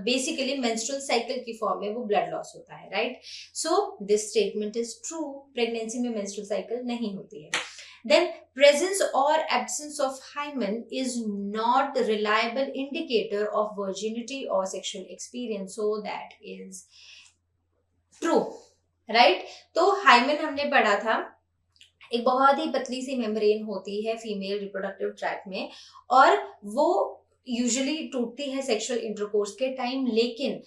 बेसिकली मेंस्ट्रुअल साइकिल की फॉर्म में वो ब्लड लॉस होता है. Right so this statement is true. Pregnancy में मेंस्ट्रुअल साइकिल नहीं होती है. Then presence or absence of hymen is not the reliable indicator of virginity or sexual experience, so that is true. Right तो hymen हमने पढ़ा था, एक बहुत ही पतली सी मेम्ब्रेन होती है फीमेल रिप्रोडक्टिव ट्रैक्ट में और वो यूजुअली टूटती है सेक्सुअल इंटरकोर्स के टाइम. लेकिन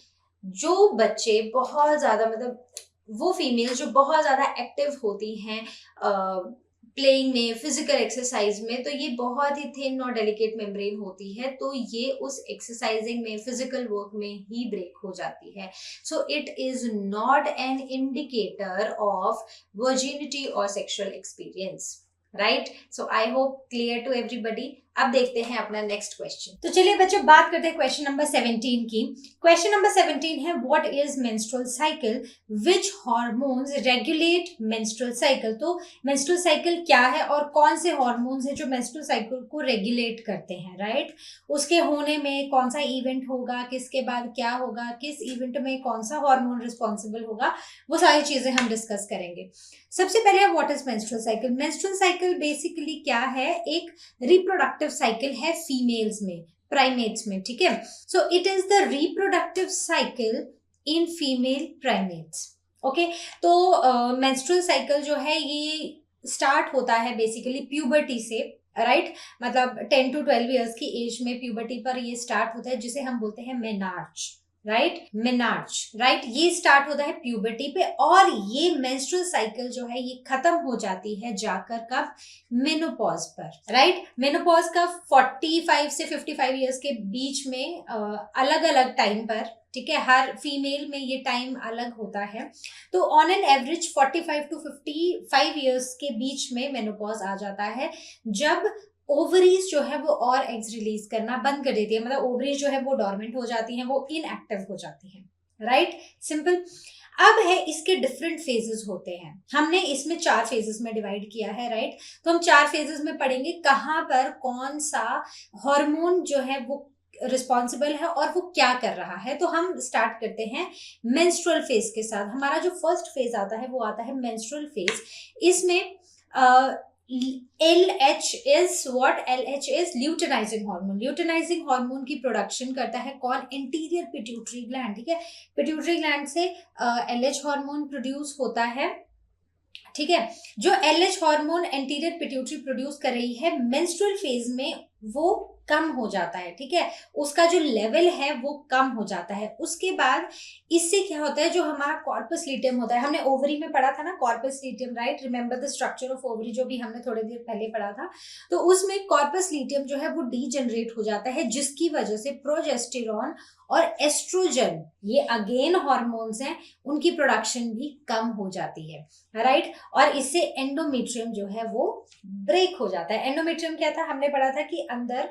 जो बच्चे बहुत ज्यादा मतलब वो फीमेल जो बहुत ज्यादा एक्टिव होती हैं प्लेइंग में, फिजिकल एक्सरसाइज में, तो ये बहुत ही थिन और डेलिकेट मेम्ब्रेन होती है तो ये उस एक्सरसाइजिंग में, फिजिकल वर्क में ही ब्रेक हो जाती है. So it is not an indicator of virginity और sexual experience. Right so I hope clear to everybody. अब देखते हैं अपना नेक्स्ट क्वेश्चन. तो चलिए बच्चों बात करते हैं क्वेश्चन नंबर 17 की. क्वेश्चन नंबर 17 है what is menstrual cycle, which hormones regulate menstrual cycle. तो मेंस्ट्रुअल साइकिल क्या है और कौन से हार्मोन्स है जो मेंस्ट्रुअल साइकिल को रेगुलेट करते हैं. राइट उसके होने में कौन सा इवेंट होगा, किसके बाद क्या होगा, किस इवेंट में कौन सा हार्मोन रिस्पॉन्सिबल होगा, वो सारी चीजें हम डिस्कस करेंगे. सबसे पहले what is menstrual cycle. Menstrual cycle basically क्या है, एक रिप्रोडक्टिव साइकिल है फीमेल्स में, प्राइमेट्स में. ठीक है so it is the reproductive cycle in female primates. Okay तो मेंस्ट्रुअल साइकिल जो है ये स्टार्ट होता है बेसिकली प्यूबर्टी से. राइट मतलब 10 to 12 इयर्स की एज में प्यूबर्टी पर ये स्टार्ट होता है जिसे हम बोलते हैं मेनार्च. मेनार्च राइट ये स्टार्ट होता है प्यूबर्टी पे और ये मेंस्ट्रुअल साइकिल जो है ये खत्म हो जाती है जाकर कब, मेनोपॉज पर. राइट मेनोपॉज का 45 से 55 इयर्स के बीच में अलग अलग टाइम पर. ठीक है हर फीमेल में ये टाइम अलग होता है. तो on an average 45 to 55 years के बीच में मेनोपॉज आ जाता है जब ओवरीज जो है वो और एग्स रिलीज करना बंद कर देती है. मतलब ओवरीज जो है वो डॉर्मेंट हो जाती हैं, वो इनएक्टिव हो जाती हैं. Right simple. अब है इसके डिफरेंट फेजेस होते हैं. हमने इसमें 4 फेजेस में डिवाइड किया है. राइट तो हम 4 फेजेस में पढ़ेंगे कहाँ पर कौन सा हार्मोन जो है वो रिस्पॉन्सिबल है और वो क्या कर रहा है। तो हम स्टार्ट करते हैं मेंस्ट्रुअल फेज के साथ। हमारा जो फर्स्ट फेज आता है वो आता है मेंस्ट्रुअल फेज। इसमें LH is what? LH is luteinizing hormone. Luteinising hormone की प्रोडक्शन करता है कौन? इंटीरियर पिट्यूटरी ग्लैंड, ठीक है। पिट्यूटरी ग्लैंड से LH हार्मोन प्रोड्यूस होता है, ठीक है। जो LH hormone anterior pituitary produce कर रही है मेंस्ट्रुअल फेज में वो कम हो जाता है, ठीक है। उसका जो लेवल है वो कम हो जाता है। उसके बाद इससे क्या होता है, जो हमारा कॉर्पस ल्यूटियम होता है, हमने ओवरी में पढ़ा था ना corpus luteum, right? Remember the structure of ovary, जो भी हमने थोड़ी देर पहले पढ़ा था। तो उसमें कॉर्पस ल्यूटियम जो है वो डीजनरेट हो जाता है, जिसकी वजह से प्रोजेस्टेरॉन और एस्ट्रोजन, ये अगेन हॉर्मोन्स हैं, उनकी प्रोडक्शन भी कम हो जाती है, राइट। और इससे एंडोमेट्रियम जो है वो ब्रेक हो जाता है। एंडोमेट्रियम क्या था? हमने पढ़ा था कि अंदर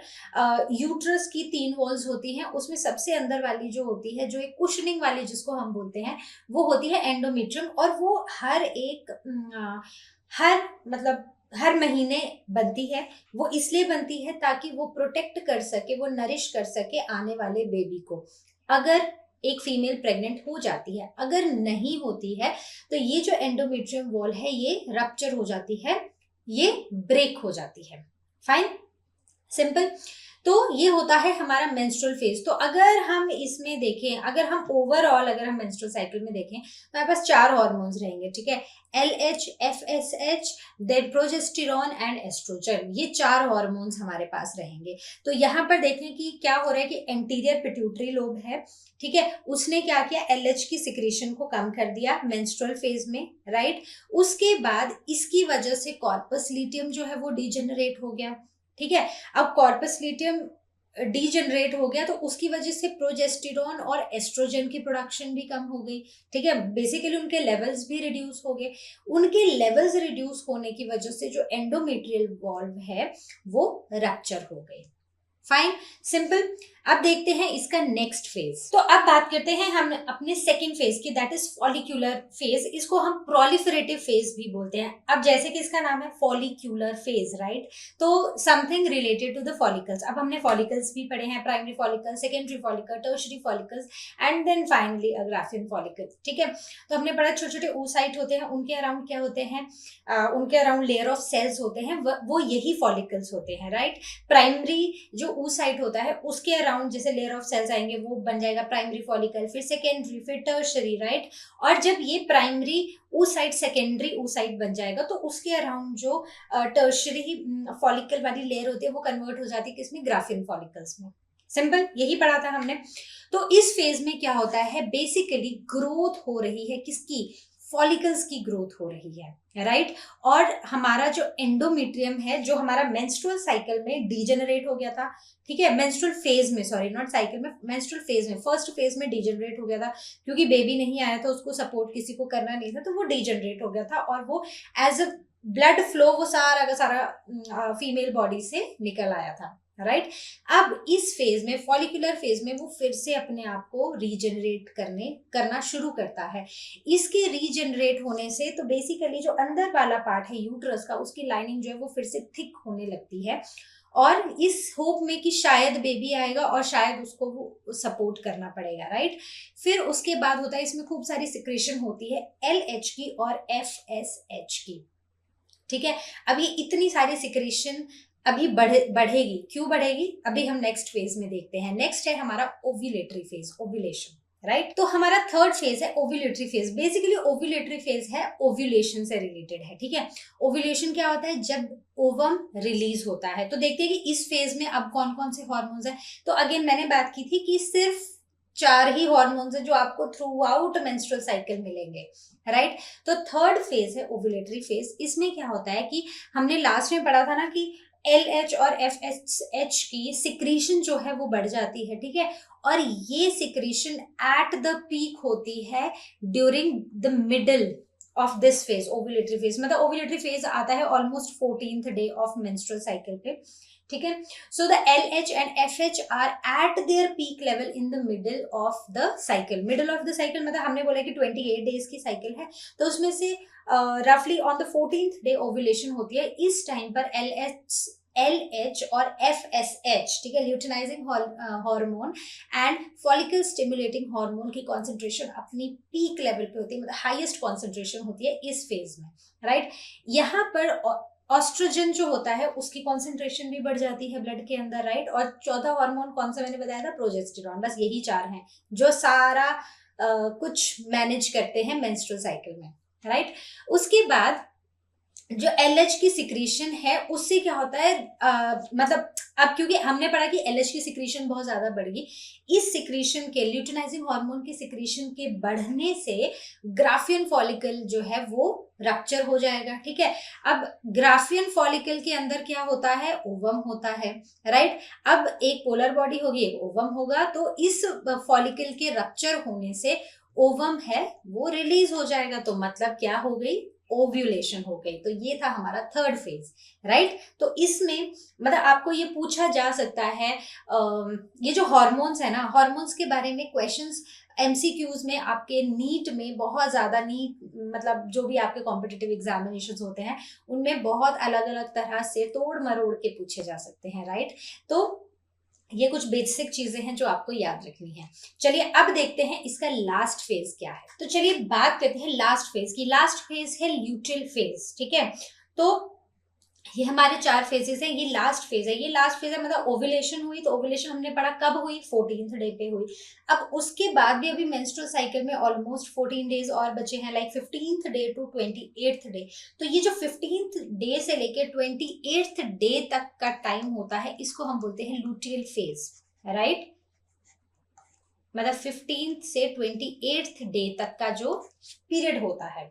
यूट्रस की 3 वॉल्स होती हैं, उसमें सबसे अंदर वाली जो होती है, जो एक कुशनिंग वाली जिसको हम बोलते हैं, वो होती है एंडोमेट्रियम। और वो हर महीने बनती है। वो इसलिए बनती है ताकि वो प्रोटेक्ट कर सके, वो नरिश कर सके आने वाले बेबी को। अगर एक फीमेल प्रेग्नेंट हो जाती है, अगर नहीं होती है, तो ये जो एंडोमेट्रियम वॉल है ये रप्चर हो जाती है, ये ब्रेक हो जाती है। Fine, simple. तो ये होता है हमारा मेंस्ट्रुअल फेज। तो अगर हम इसमें देखें, अगर हम ओवरऑल अगर हम मेंस्ट्रुअल साइकिल में देखें, तो हमारे पास 4 हॉर्मोन्स रहेंगे, ठीक है। LH, FSH, then progesterone and estrogen, ये 4 हॉर्मोन्स हमारे पास रहेंगे। तो यहाँ पर देखें कि क्या हो रहा है कि एंटीरियर पिट्यूटरी लोब है, ठीक है, उसने क्या किया? LH की सिक्रीशन को कम कर दिया मेंस्ट्रुअल फेज में, राइट। उसके बाद इसकी वजह से कॉर्पस ल्यूटियम जो है वो डिजेनरेट हो गया, ठीक है। अब कॉर्पस ल्यूटियम डीजनरेट हो गया, तो उसकी वजह से प्रोजेस्टेरॉन और एस्ट्रोजन की प्रोडक्शन भी कम हो गई, ठीक है। बेसिकली उनके लेवल्स भी रिड्यूस हो गए। उनके लेवल्स रिड्यूस होने की वजह से जो एंडोमेट्रियल वॉल्व है वो रप्चर हो गई। Fine, simple. अब देखते हैं इसका नेक्स्ट फेज। तो अब बात करते हैं हम अपने सेकेंड फेज की, दैट इज फॉलिक्यूलर फेज। इसको हम प्रोलिफरेटिव फेज भी बोलते हैं। अब जैसे कि इसका नाम है फॉलिक्यूलर फेज, राइट, तो something related to the follicles. अब हमने फॉलिकल्स भी पढ़े हैं, primary follicle, secondary follicle, tertiary follicles and then finally Graafian follicle, ठीक है। तो हमने पढ़ा छोटे छोटे oocyte होते हैं, उनके अराउंड क्या होते हैं? उनके अराउंड लेयर ऑफ सेल्स होते हैं, वो यही फॉलिकल्स होते हैं, राइट। प्राइमरी जो oocyte होता है उसके अराउंड जैसे लेयर ऑफ सेल्स आएंगे, वो बन जाएगा प्राइमरी फॉलिकल, फिर सेकेंडरी, फिर टर्शरी, राइट। और जब ये प्राइमरी oocyte सेकेंडरी oocyte बन जाएगा, तो उसके अराउंड जो टर्शरी फॉलिकल वाली लेयर होती है वो कन्वर्ट हो जाती है किसमें? ग्राफियन फॉलिकल्स में। सिंपल, यही पढ़ा था हमने। तो इस फेज में क्या होता है? बेसिकली ग्रोथ हो रही है, किसकी? फॉलिकल्स की ग्रोथ हो रही है, राइट। और हमारा जो एंडोमेट्रियम है, जो हमारा मेंस्ट्रुअल साइकिल में डीजेनरेट हो गया था, ठीक है, मेंस्ट्रुअल फेज में, सॉरी नॉट साइकिल में, मेंस्ट्रुअल फेज में, फर्स्ट फेज में डीजेनरेट हो गया था, क्योंकि बेबी नहीं आया था, उसको सपोर्ट किसी को करना नहीं था, तो वो डीजेनरेट हो गया था। और वो एज अ ब्लड फ्लो वो सारा का सारा फीमेल बॉडी से निकल आया था, राइट। अब इस फेज में, फॉलिकुलर फेज में, वो फिर से अपने आप को रीजनरेट करना शुरू करता है। इसके रीजनरेट होने से तो बेसिकली जो अंदर वाला पार्ट है यूट्रस का, उसकी लाइनिंग जो है वो फिर से थिक होने लगती है, और इस होप में कि शायद बेबी आएगा और शायद उसको वो सपोर्ट करना पड़ेगा, राइट। फिर उसके बाद होता है, इसमें खूब सारी सिक्रेशन होती है LH की और FSH की, ठीक है। अब ये इतनी सारी सिक्रेशन अभी बढ़ेगी। क्यों बढ़ेगी? अभी हम नेक्स्ट फेज में देखते हैं। नेक्स्ट है हमारा ओव्यूलेटरी फेज, ओव्यूलेशन, राइट। तो हमारा थर्ड फेज है ovulatory phase. Basically ovulatory phase है ओव्यूलेशन से रिलेटेड है, ठीक है। ओव्यूलेशन क्या होता है? जब ओवम रिलीज होता है। तो देखते हैं कि इस फेज में अब कौन कौन से हॉर्मोन्स हैं। तो अगेन मैंने बात की थी कि सिर्फ 4 ही हॉर्मोन्स हैं जो आपको थ्रू आउट मेंस्ट्रुअल साइकिल मिलेंगे, राइट। तो थर्ड फेज है ओव्यूलेटरी फेज। इसमें क्या होता है कि हमने लास्ट में पढ़ा था ना कि LH और FSH की सिक्रीशन जो है वो बढ़ जाती है, ठीक है। और ये सिक्रीशन एट द पीक होती है during the middle of this phase, ovulatory phase. मतलब ओव्यूलेटरी फेज आता है almost 14th day of menstrual cycle पे, ठीक है। So the LH and FH are at their peak level in the middle of the cycle. Middle of the cycle मतलब हमने बोला कि 28 डेज की साइकिल है, तो उसमें से रफली on the 14th day ovulation होती है। इस टाइम पर LH और FSH, ठीक है, luteinizing hormone and follicle stimulating hormone की कॉन्सेंट्रेशन अपनी पीक लेवल पे होती है, मतलब हाईएस्ट कॉन्सेंट्रेशन होती है इस फेज में, राइट। यहाँ पर ऑस्ट्रोजन जो होता है उसकी कॉन्सेंट्रेशन भी बढ़ जाती है ब्लड के अंदर, राइट। और चौथा हार्मोन कौन सा मैंने बताया था, प्रोजेस्टेरॉन। बस यही चार हैं जो सारा कुछ मैनेज करते हैं मेंस्ट्रुअल साइकिल में, राइट। उसके बाद जो LH की सिक्रीशन है उससे क्या होता है, मतलब अब क्योंकि हमने पढ़ा कि LH की सिक्रीशन बहुत ज्यादा बढ़ गई, इस सिक्रीशन के ल्यूटिनाइजिंग हार्मोन की सिक्रीशन के बढ़ने से ग्राफियन फॉलिकल जो है वो रप्चर हो जाएगा, ठीक है। अब ग्राफियन फॉलिकल के अंदर क्या होता है, ओवम होता है, राइट। अब एक पोलर बॉडी होगी, एक ओवम होगा, तो इस फॉलिकल के रप्चर होने से ओवम है वो रिलीज हो जाएगा, तो मतलब क्या हो गई, ओव्यूलेशन हो गई। तो ये था हमारा थर्ड फेज, राइट। तो इसमें मतलब आपको ये पूछा जा सकता है, ये जो हॉर्मोन्स है ना, हॉर्मोन्स के बारे में क्वेश्चंस MCQs में आपके नीट में बहुत ज्यादा, नीट मतलब जो भी आपके कॉम्पिटिटिव एग्जामिनेशन होते हैं उनमें बहुत अलग अलग तरह से तोड़ मरोड़ के पूछे जा सकते हैं, राइट। तो ये कुछ बेसिक चीजें हैं जो आपको याद रखनी है। चलिए अब देखते हैं इसका लास्ट फेज क्या है। तो चलिए बात करते हैं लास्ट फेज की। लास्ट फेज है ल्यूटिल फेज, ठीक है। तो ये हमारे 4 फेजेस हैं, ये लास्ट फेज है। ये लास्ट फेज है मतलब ओव्यूलेशन हुई, तो ओव्यूलेशन हमने पढ़ा कब हुई, 14th डे पे हुई। अब उसके बाद भी अभी मेंस्ट्रुअल साइकिल में ऑलमोस्ट 14 डेज और बचे हैं, like 15th day to 28th day. तो ये जो 15th डे से लेके 28th डे तक का टाइम होता है, इसको हम बोलते हैं लूटियल फेज, राइट। मतलब 15th से 28th डे तक का जो पीरियड होता है।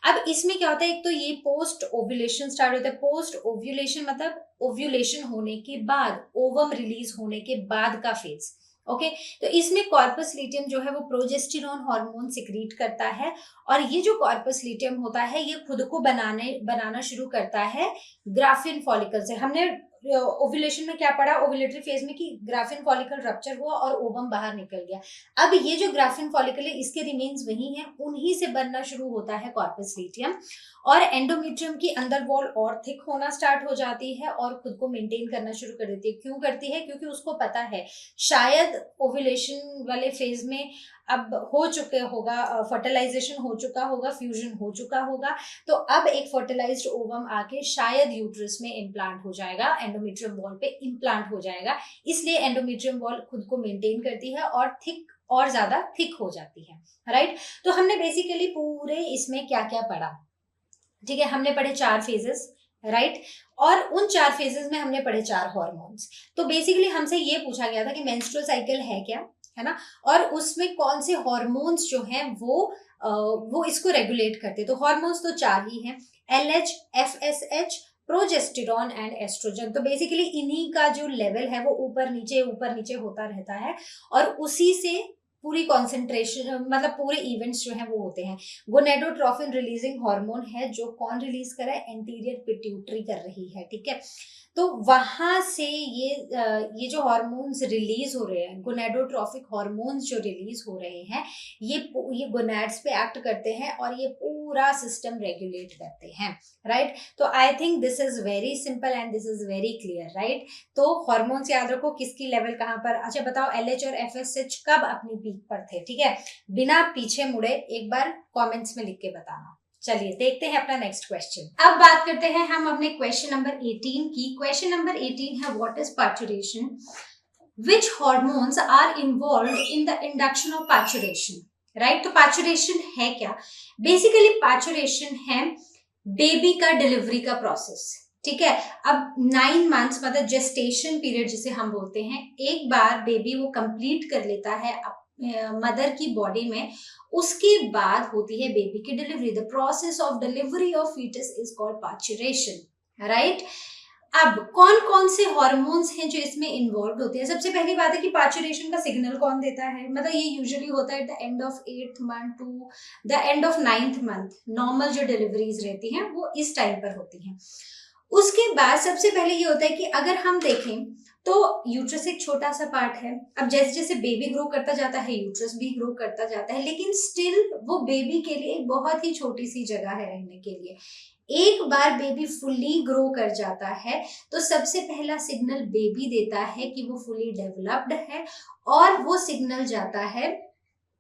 अब इसमें क्या होता है, एक तो ये पोस्ट ओव्यूलेशन स्टार्ट होता है। पोस्ट ओव्यूलेशन मतलब ओव्यूलेशन होने के बाद, ओवम रिलीज होने के बाद का फेज, ओके। तो इसमें कॉर्पस ल्यूटियम जो है वो प्रोजेस्टेरॉन हार्मोन सिक्रीट करता है, और ये जो कॉर्पस ल्यूटियम होता है ये खुद को बनाना शुरू करता है ग्राफियन फॉलिकल से। हमने ओव्यूलेशन में क्या पढ़ा, ओव्यूलेटरी फेज में, कि ग्राफियन फॉलिकल रप्चर हुआ और ओवम बाहर निकल गया। अब ये जो ग्राफियन फॉलिकल है इसके रिमेन्स वही हैं, उन्हीं से बनना शुरू होता है कॉर्पस ल्यूटियम, और एंडोमेट्रियम की अंदर वॉल और थिक होना स्टार्ट हो जाती है और खुद को मेंटेन करना शुरू कर देती है। क्यों करती है, क्योंकि उसको पता है शायद ओव्यूलेशन वाले फेज में अब हो चुके होगा, फर्टिलाइजेशन हो चुका होगा, फ्यूजन हो चुका होगा, तो अब एक फर्टिलाइज्ड ओवम आके शायद यूट्रस में इम्प्लांट हो जाएगा, एंडोमेट्रियम वॉल पे इम्प्लांट हो जाएगा। इसलिए एंडोमेट्रियम वॉल खुद को मेंटेन करती है और थिक, और ज्यादा थिक हो जाती है, राइट। तो हमने बेसिकली पूरे इसमें क्या क्या पढ़ा, ठीक है। हमने पढ़े 4 फेजेस, राइट। और उन 4 फेजेस में हमने पढ़े 4 हॉर्मोन्स। तो बेसिकली हमसे ये पूछा गया था कि मेंस्ट्रुअल साइकिल है क्या, है ना, और उसमें कौन से हॉर्मोन्स जो हैं वो इसको रेगुलेट करते हैं। तो हॉर्मोन्स तो 4 ही हैं, LH, FSH, progesterone and estrogen. तो बेसिकली इन्हीं का जो लेवल है वो ऊपर नीचे होता रहता है, और उसी से पूरी कॉन्सेंट्रेशन, मतलब पूरे इवेंट्स जो हैं वो होते हैं। गोनेडोट्रोफिन रिलीजिंग हार्मोन है जो कौन रिलीज कर रहा है, एंटीरियर पिट्यूटरी कर रही है, ठीक है। तो वहां से ये जो हार्मोन्स रिलीज हो रहे हैं, गोनेडोट्रोफिक हार्मोन्स जो रिलीज हो रहे हैं, ये गोनैड्स पे एक्ट करते हैं और ये पूरा सिस्टम रेगुलेट करते हैं, राइट। तो I think this is very simple and this is very clear, right. तो हार्मोन्स याद रखो, किसकी लेवल कहाँ पर। अच्छा बताओ, LH और FSH कब अपनी पीक पर थे, ठीक है, बिना पीछे मुड़े एक बार कॉमेंट्स में लिख के बताना। चलिए देखते हैं अपना नेक्स्ट क्वेश्चन। अब बात करते हैं हम अपने क्वेश्चन नंबर 18 की। क्वेश्चन नंबर 18 है, what is parturition, which hormones are involved in the induction of parturition, right. तो पार्चुरेशन है क्या, बेसिकली पार्चुरेशन है बेबी का डिलीवरी का प्रोसेस, ठीक है। अब 9 मंथ्स मतलब जेस्टेशन पीरियड जिसे हम बोलते हैं, एक बार बेबी वो कंप्लीट कर लेता है मदर की बॉडी में, उसके बाद होती है बेबी की delivery. The process of delivery of foetus is called parturition, right. अब कौन कौन से हॉर्मोन्स हैं जो इसमें इन्वॉल्व होते हैं। सबसे पहली बात है कि पार्चुरेशन का सिग्नल कौन देता है, मतलब ये यूजुअली होता है at the end of 8th month to the end of 9th month. Normal जो डिलीवरीज रहती हैं वो इस टाइम पर होती हैं। उसके बाद सबसे पहले ये होता है कि अगर हम देखें तो यूट्रस एक छोटा सा पार्ट है। अब जैसे जैसे बेबी ग्रो करता जाता है यूट्रस भी ग्रो करता जाता है, लेकिन स्टिल वो बेबी के लिए एक बहुत ही छोटी सी जगह है रहने के लिए। एक बार बेबी फुली ग्रो कर जाता है तो सबसे पहला सिग्नल बेबी देता है कि वो फुली डेवलप्ड है, और वो सिग्नल जाता है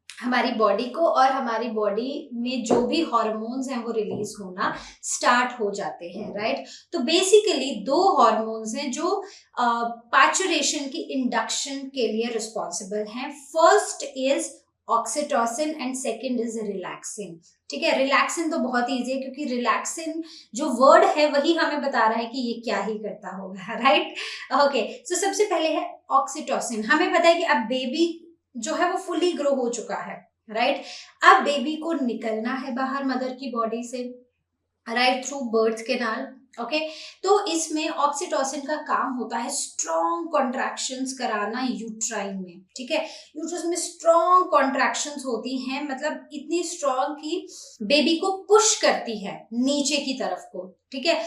हमारी बॉडी को, और हमारी बॉडी में जो भी हार्मोन्स हैं वो रिलीज होना स्टार्ट हो जाते हैं, राइट। तो बेसिकली दो हार्मोन्स हैं जो पैचुरेशन की इंडक्शन के लिए रिस्पॉन्सिबल हैं। First is oxytocin and second is relaxin. ठीक है, रिलैक्सिन तो बहुत ईजी है क्योंकि रिलैक्सिन जो वर्ड है वही हमें बता रहा है कि ये क्या ही करता होगा, राइट। ओके, सो सबसे पहले है ऑक्सीटोसिन। हमें पता है कि अब बेबी जो है वो फुली ग्रो हो चुका है, राइट। अब बेबी को निकलना है बाहर मदर की बॉडी से, right, through birth canal. Okay, तो इसमें ऑक्सीटोसिन का काम होता है स्ट्रॉन्ग कॉन्ट्रैक्शंस कराना यूट्राइन में। ठीक है, यूट्रस में स्ट्रॉन्ग कॉन्ट्रैक्शंस होती हैं, मतलब इतनी स्ट्रॉन्ग कि बेबी को पुश करती है नीचे की तरफ को, ठीक है,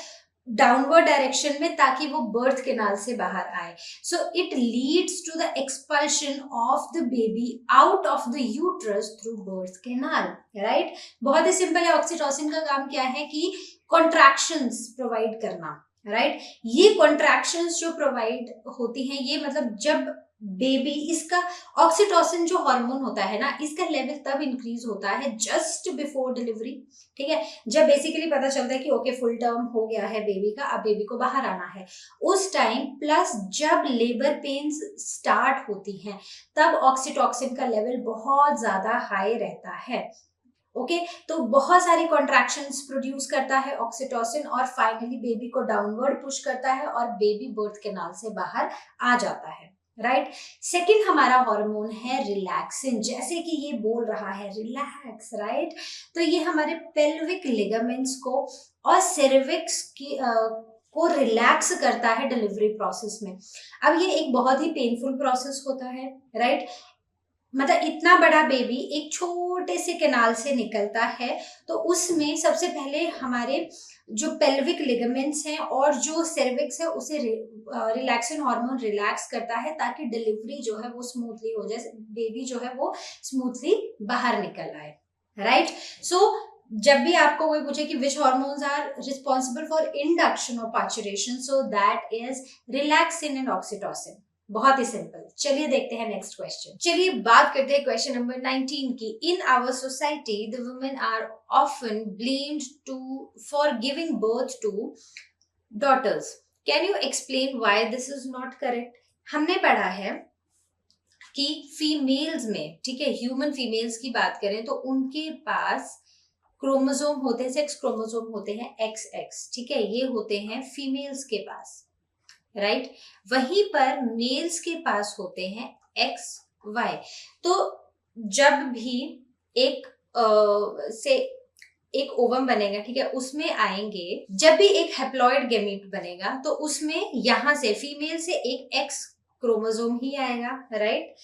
डाउनवर्ड डायरेक्शन में, ताकि वो बर्थ कैनाल से बाहर आए। So it leads to the expulsion of the baby out of the uterus through birth canal, right. बहुत ही सिंपल है, ऑक्सीटोसिन का काम क्या है कि कॉन्ट्रैक्शंस प्रोवाइड करना, राइट। ये कॉन्ट्रैक्शंस जो प्रोवाइड होती हैं, ये मतलब जब बेबी, इसका ऑक्सीटोसिन जो हार्मोन होता है ना, इसका लेवल तब इंक्रीज होता है जस्ट बिफोर डिलीवरी। ठीक है, जब बेसिकली पता चलता है कि ओके फुल टर्म हो गया है बेबी का, अब बेबी को बाहर आना है, उस टाइम, प्लस जब लेबर पेन्स स्टार्ट होती हैं तब ऑक्सीटोसिन का लेवल बहुत ज्यादा हाई रहता है। ओके, तो बहुत सारी कॉन्ट्रैक्शंस प्रोड्यूस करता है ऑक्सीटोसिन, और फाइनली बेबी को डाउनवर्ड पुश करता है और बेबी बर्थ कैनाल से बाहर आ जाता है, राइट। सेकंड हमारा हार्मोन है रिलैक्सिन, जैसे कि ये बोल रहा है रिलैक्स, राइट। तो ये हमारे पेल्विक लिगामेंट्स को और सर्विक्स की को रिलैक्स करता है डिलीवरी प्रोसेस में। अब ये एक बहुत ही पेनफुल प्रोसेस होता है, राइट। मतलब इतना बड़ा बेबी एक छोटे से कैनाल से निकलता है, तो उसमें सबसे पहले हमारे जो पेल्विक लिगामेंट्स हैं और जो सर्विक्स है उसे रिलैक्सिन हार्मोन रिलैक्स करता है, ताकि डिलीवरी जो है वो स्मूथली हो जाए, बेबी जो है वो स्मूथली बाहर निकल आए, राइट। सो जब भी आपको कोई पूछे कि which hormones are responsible for induction of parturition, so that is relaxin and oxytocin. बहुत ही सिंपल। चलिए देखते हैं नेक्स्ट क्वेश्चन। चलिए बात करते हैं क्वेश्चन नंबर 19 की। In our society the women are often blamed to for giving birth to daughters. Can you explain why this is not correct? हमने पढ़ा है कि फीमेल्स में, ठीक है, ह्यूमन फीमेल्स की बात करें तो उनके पास क्रोमोसोम होते हैं, सेक्स क्रोमोसोम होते हैं XX, ठीक है, ये होते हैं फीमेल्स के पास, राइट। वहीं पर मेल्स के पास होते हैं XY। तो जब भी एक से एक ओवम बनेगा, ठीक है, उसमें आएंगे, जब भी एक हैप्लॉइड गैमीट बनेगा तो उसमें यहां से फीमेल से एक X क्रोमोसोम ही आएगा, राइट।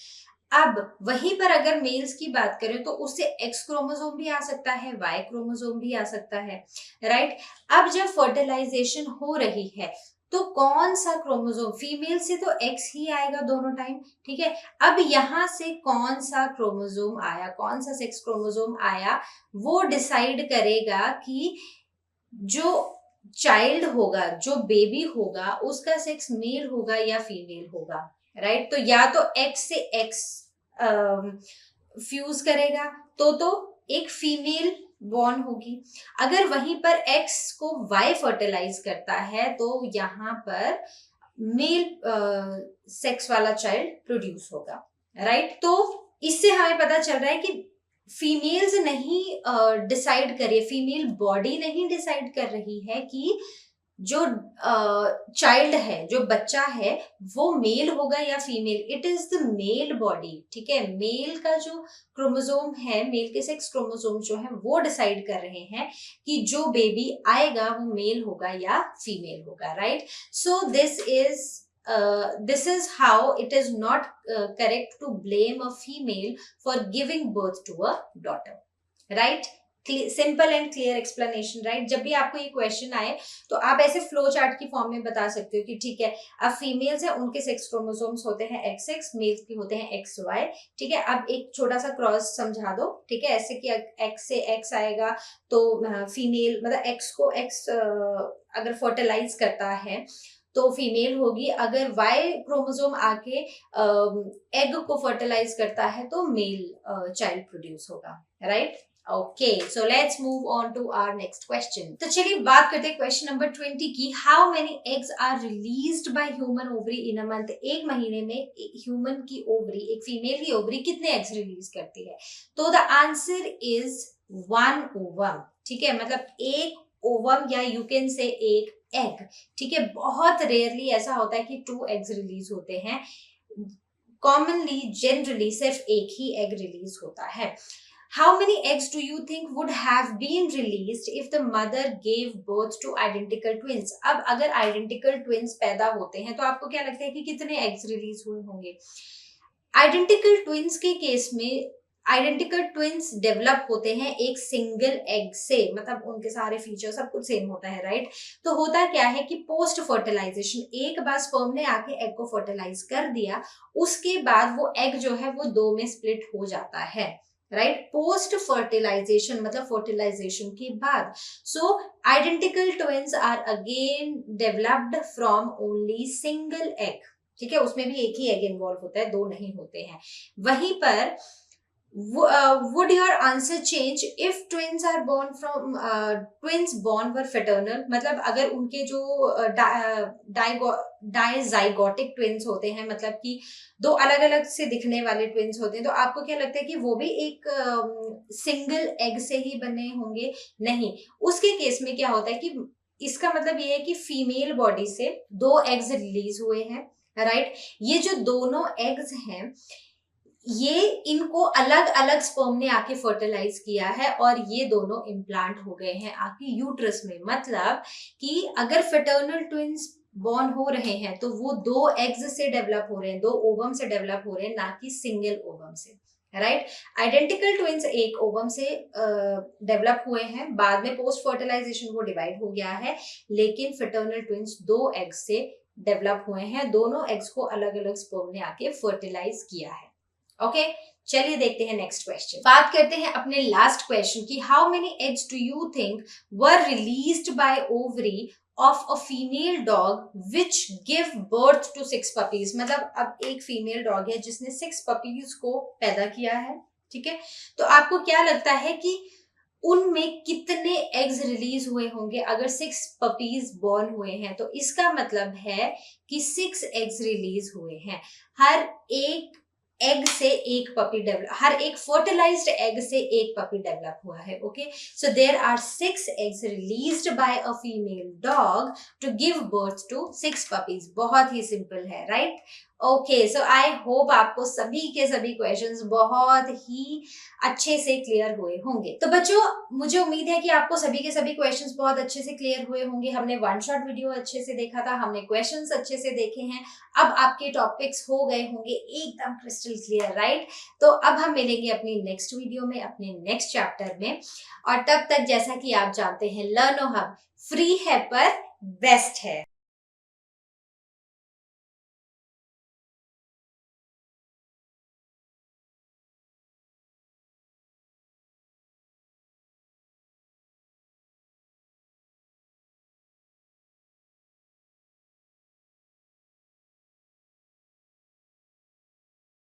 अब वहीं पर अगर मेल्स की बात करें तो उससे X क्रोमोसोम भी आ सकता है, Y क्रोमोसोम भी आ सकता है, राइट। अब जब फर्टिलाइजेशन हो रही है तो कौन सा क्रोमोसोम, फीमेल से तो X ही आएगा दोनों टाइम, ठीक है। अब यहां से कौन सा क्रोमोसोम आया, कौन सा सेक्स क्रोमोसोम आया, वो डिसाइड करेगा कि जो चाइल्ड होगा, जो बेबी होगा, उसका सेक्स मेल होगा या फीमेल होगा, राइट। तो या तो X से X फ्यूज करेगा तो एक फीमेल बॉर्न होगी। अगर वहीं पर X को Y फर्टिलाइज करता है तो यहाँ पर मेल सेक्स वाला चाइल्ड प्रोड्यूस होगा, राइट। तो इससे हमें पता चल रहा है कि फीमेल्स नहीं डिसाइड कर रही है, फीमेल बॉडी नहीं डिसाइड कर रही है कि जो चाइल्ड है, जो बच्चा है, वो मेल होगा या female. It is the male body, ठीक है। मेल का जो क्रोमोसोम है, मेल के सेक्स क्रोमोसोम जो है वो डिसाइड कर रहे हैं कि जो बेबी आएगा वो मेल होगा या फीमेल होगा, right. So this is how it is not correct to blame a female for giving birth to a daughter, right? Simple and clear explanation, right. जब भी आपको ये क्वेश्चन आए तो आप ऐसे फ्लो चार्ट की फॉर्म में बता सकते हो कि ठीक है, अब फीमेल्स है उनके सेक्स क्रोमोसोम्स होते हैं XX, मेल्स के होते हैं XY, ठीक है। अब एक छोटा सा क्रॉस समझा दो, ठीक है, ऐसे कि X से X आएगा तो फीमेल मतलब X को X अगर फर्टिलाइज करता है तो फीमेल होगी, अगर Y क्रोमोसोम आके एग को फर्टिलाइज करता है तो मेल चाइल्ड प्रोड्यूस होगा, right. Okay, so let's move on to our next question. तो चलिए बात करते हैं क्वेश्चन नंबर 20 की। How many eggs are released by human ovary in a month? एक महीने में ह्यूमन की ओवरी, एक फीमेल की ओवरी कितने एग्स रिलीज करती है? तो द आंसर इज 1 ओवम, ठीक है, मतलब एक ओवम या यू कैन से एक एग, ठीक है। बहुत रेयरली ऐसा होता है कि 2 एग्स रिलीज होते हैं, कॉमनली जनरली सिर्फ एक ही एग रिलीज होता है। How many eggs do you think would have been released if the mother gave birth to identical twins? अब अगर identical twins पैदा होते हैं तो आपको क्या लगता है कि कितने eggs रिलीज हुए होंगे? आइडेंटिकल ट्विंस के केस में आइडेंटिकल ट्विंस डेवलप होते हैं एक सिंगल एग से, मतलब उनके सारे फीचर सब कुछ सेम होता है, राइट। तो होता क्या है कि पोस्ट फर्टिलाइजेशन, एक बार स्पर्म ने आके एग को फर्टिलाइज कर दिया, उसके बाद वो एग जो है वो 2 में स्प्लिट हो जाता है, राइट। पोस्ट फर्टिलाइजेशन मतलब फर्टिलाइजेशन के बाद। So identical twins are again developed from only single egg, ठीक है, उसमें भी एक ही एग इन्वॉल्व होता है, 2 नहीं होते हैं। वहीं पर would your answer change if twins are born from twins born were fraternal? मतलब अगर उनके जो डाइजाइगोटिक ट्विंस होते हैं, मतलब कि 2 अलग अलग से दिखने वाले ट्विंस होते हैं, तो आपको क्या लगता है कि वो भी एक सिंगल एग से ही बने होंगे? नहीं, उसके केस में क्या होता है कि इसका मतलब ये है कि फीमेल बॉडी से 2 एग्स रिलीज हुए हैं, राइट। ये जो दोनों एग्स हैं ये इनको अलग अलग स्पर्म ने आके फर्टिलाइज किया है और ये दोनों इम्प्लांट हो गए हैं आपकी यूट्रस में। मतलब कि अगर फेटर्नल ट्विंस बॉर्न हो रहे हैं तो वो 2 एग्स से डेवलप हो रहे हैं, 2 ओवम से डेवलप हो रहे हैं, ना कि सिंगल ओवम से, राइट। आइडेंटिकल ट्विंस एक ओवम से डेवलप हुए हैं, बाद में पोस्ट फर्टिलाइजेशन वो डिवाइड हो गया है, लेकिन फेटर्नल ट्विंस 2 एग्स से डेवलप हुए हैं, दोनों एग्स को अलग अलग स्पर्म ने आके फर्टिलाइज किया है। ओके, चलिए देखते हैं नेक्स्ट क्वेश्चन। बात करते हैं अपने लास्ट क्वेश्चन की। How many eggs do you think were released by ovary of a female dog which give birth to 6 puppies? मतलब अब एक फीमेल डॉग है जिसने 6 पपीज को पैदा किया है, ठीक है। तो आपको क्या लगता है कि उनमें कितने एग्स रिलीज हुए होंगे अगर 6 पपीज बॉर्न हुए हैं? तो इसका मतलब है कि 6 एग्स रिलीज हुए हैं, हर एक एग से एक पपी डेवलप, हर एक फर्टिलाइज्ड एग से एक पपी डेवलप हुआ है। Okay, so there are 6 eggs released by a female dog to give birth to 6 puppies. बहुत ही सिंपल है, right. Okay, so I hope आपको सभी के सभी क्वेश्चंस बहुत ही अच्छे से क्लियर हुए होंगे। तो बच्चों, मुझे उम्मीद है कि आपको सभी के सभी क्वेश्चंस बहुत अच्छे से क्लियर हुए होंगे। हमने 1 शॉट वीडियो अच्छे से देखा था, हमने क्वेश्चंस अच्छे से देखे हैं, अब आपके टॉपिक्स हो गए होंगे एकदम क्रिस्टल क्लियर, राइट। तो अब हम मिलेंगे अपनी नेक्स्ट वीडियो में, अपने नेक्स्ट चैप्टर में, और तब तक जैसा कि आप जानते हैं लर्नो हब फ्री है पर बेस्ट है।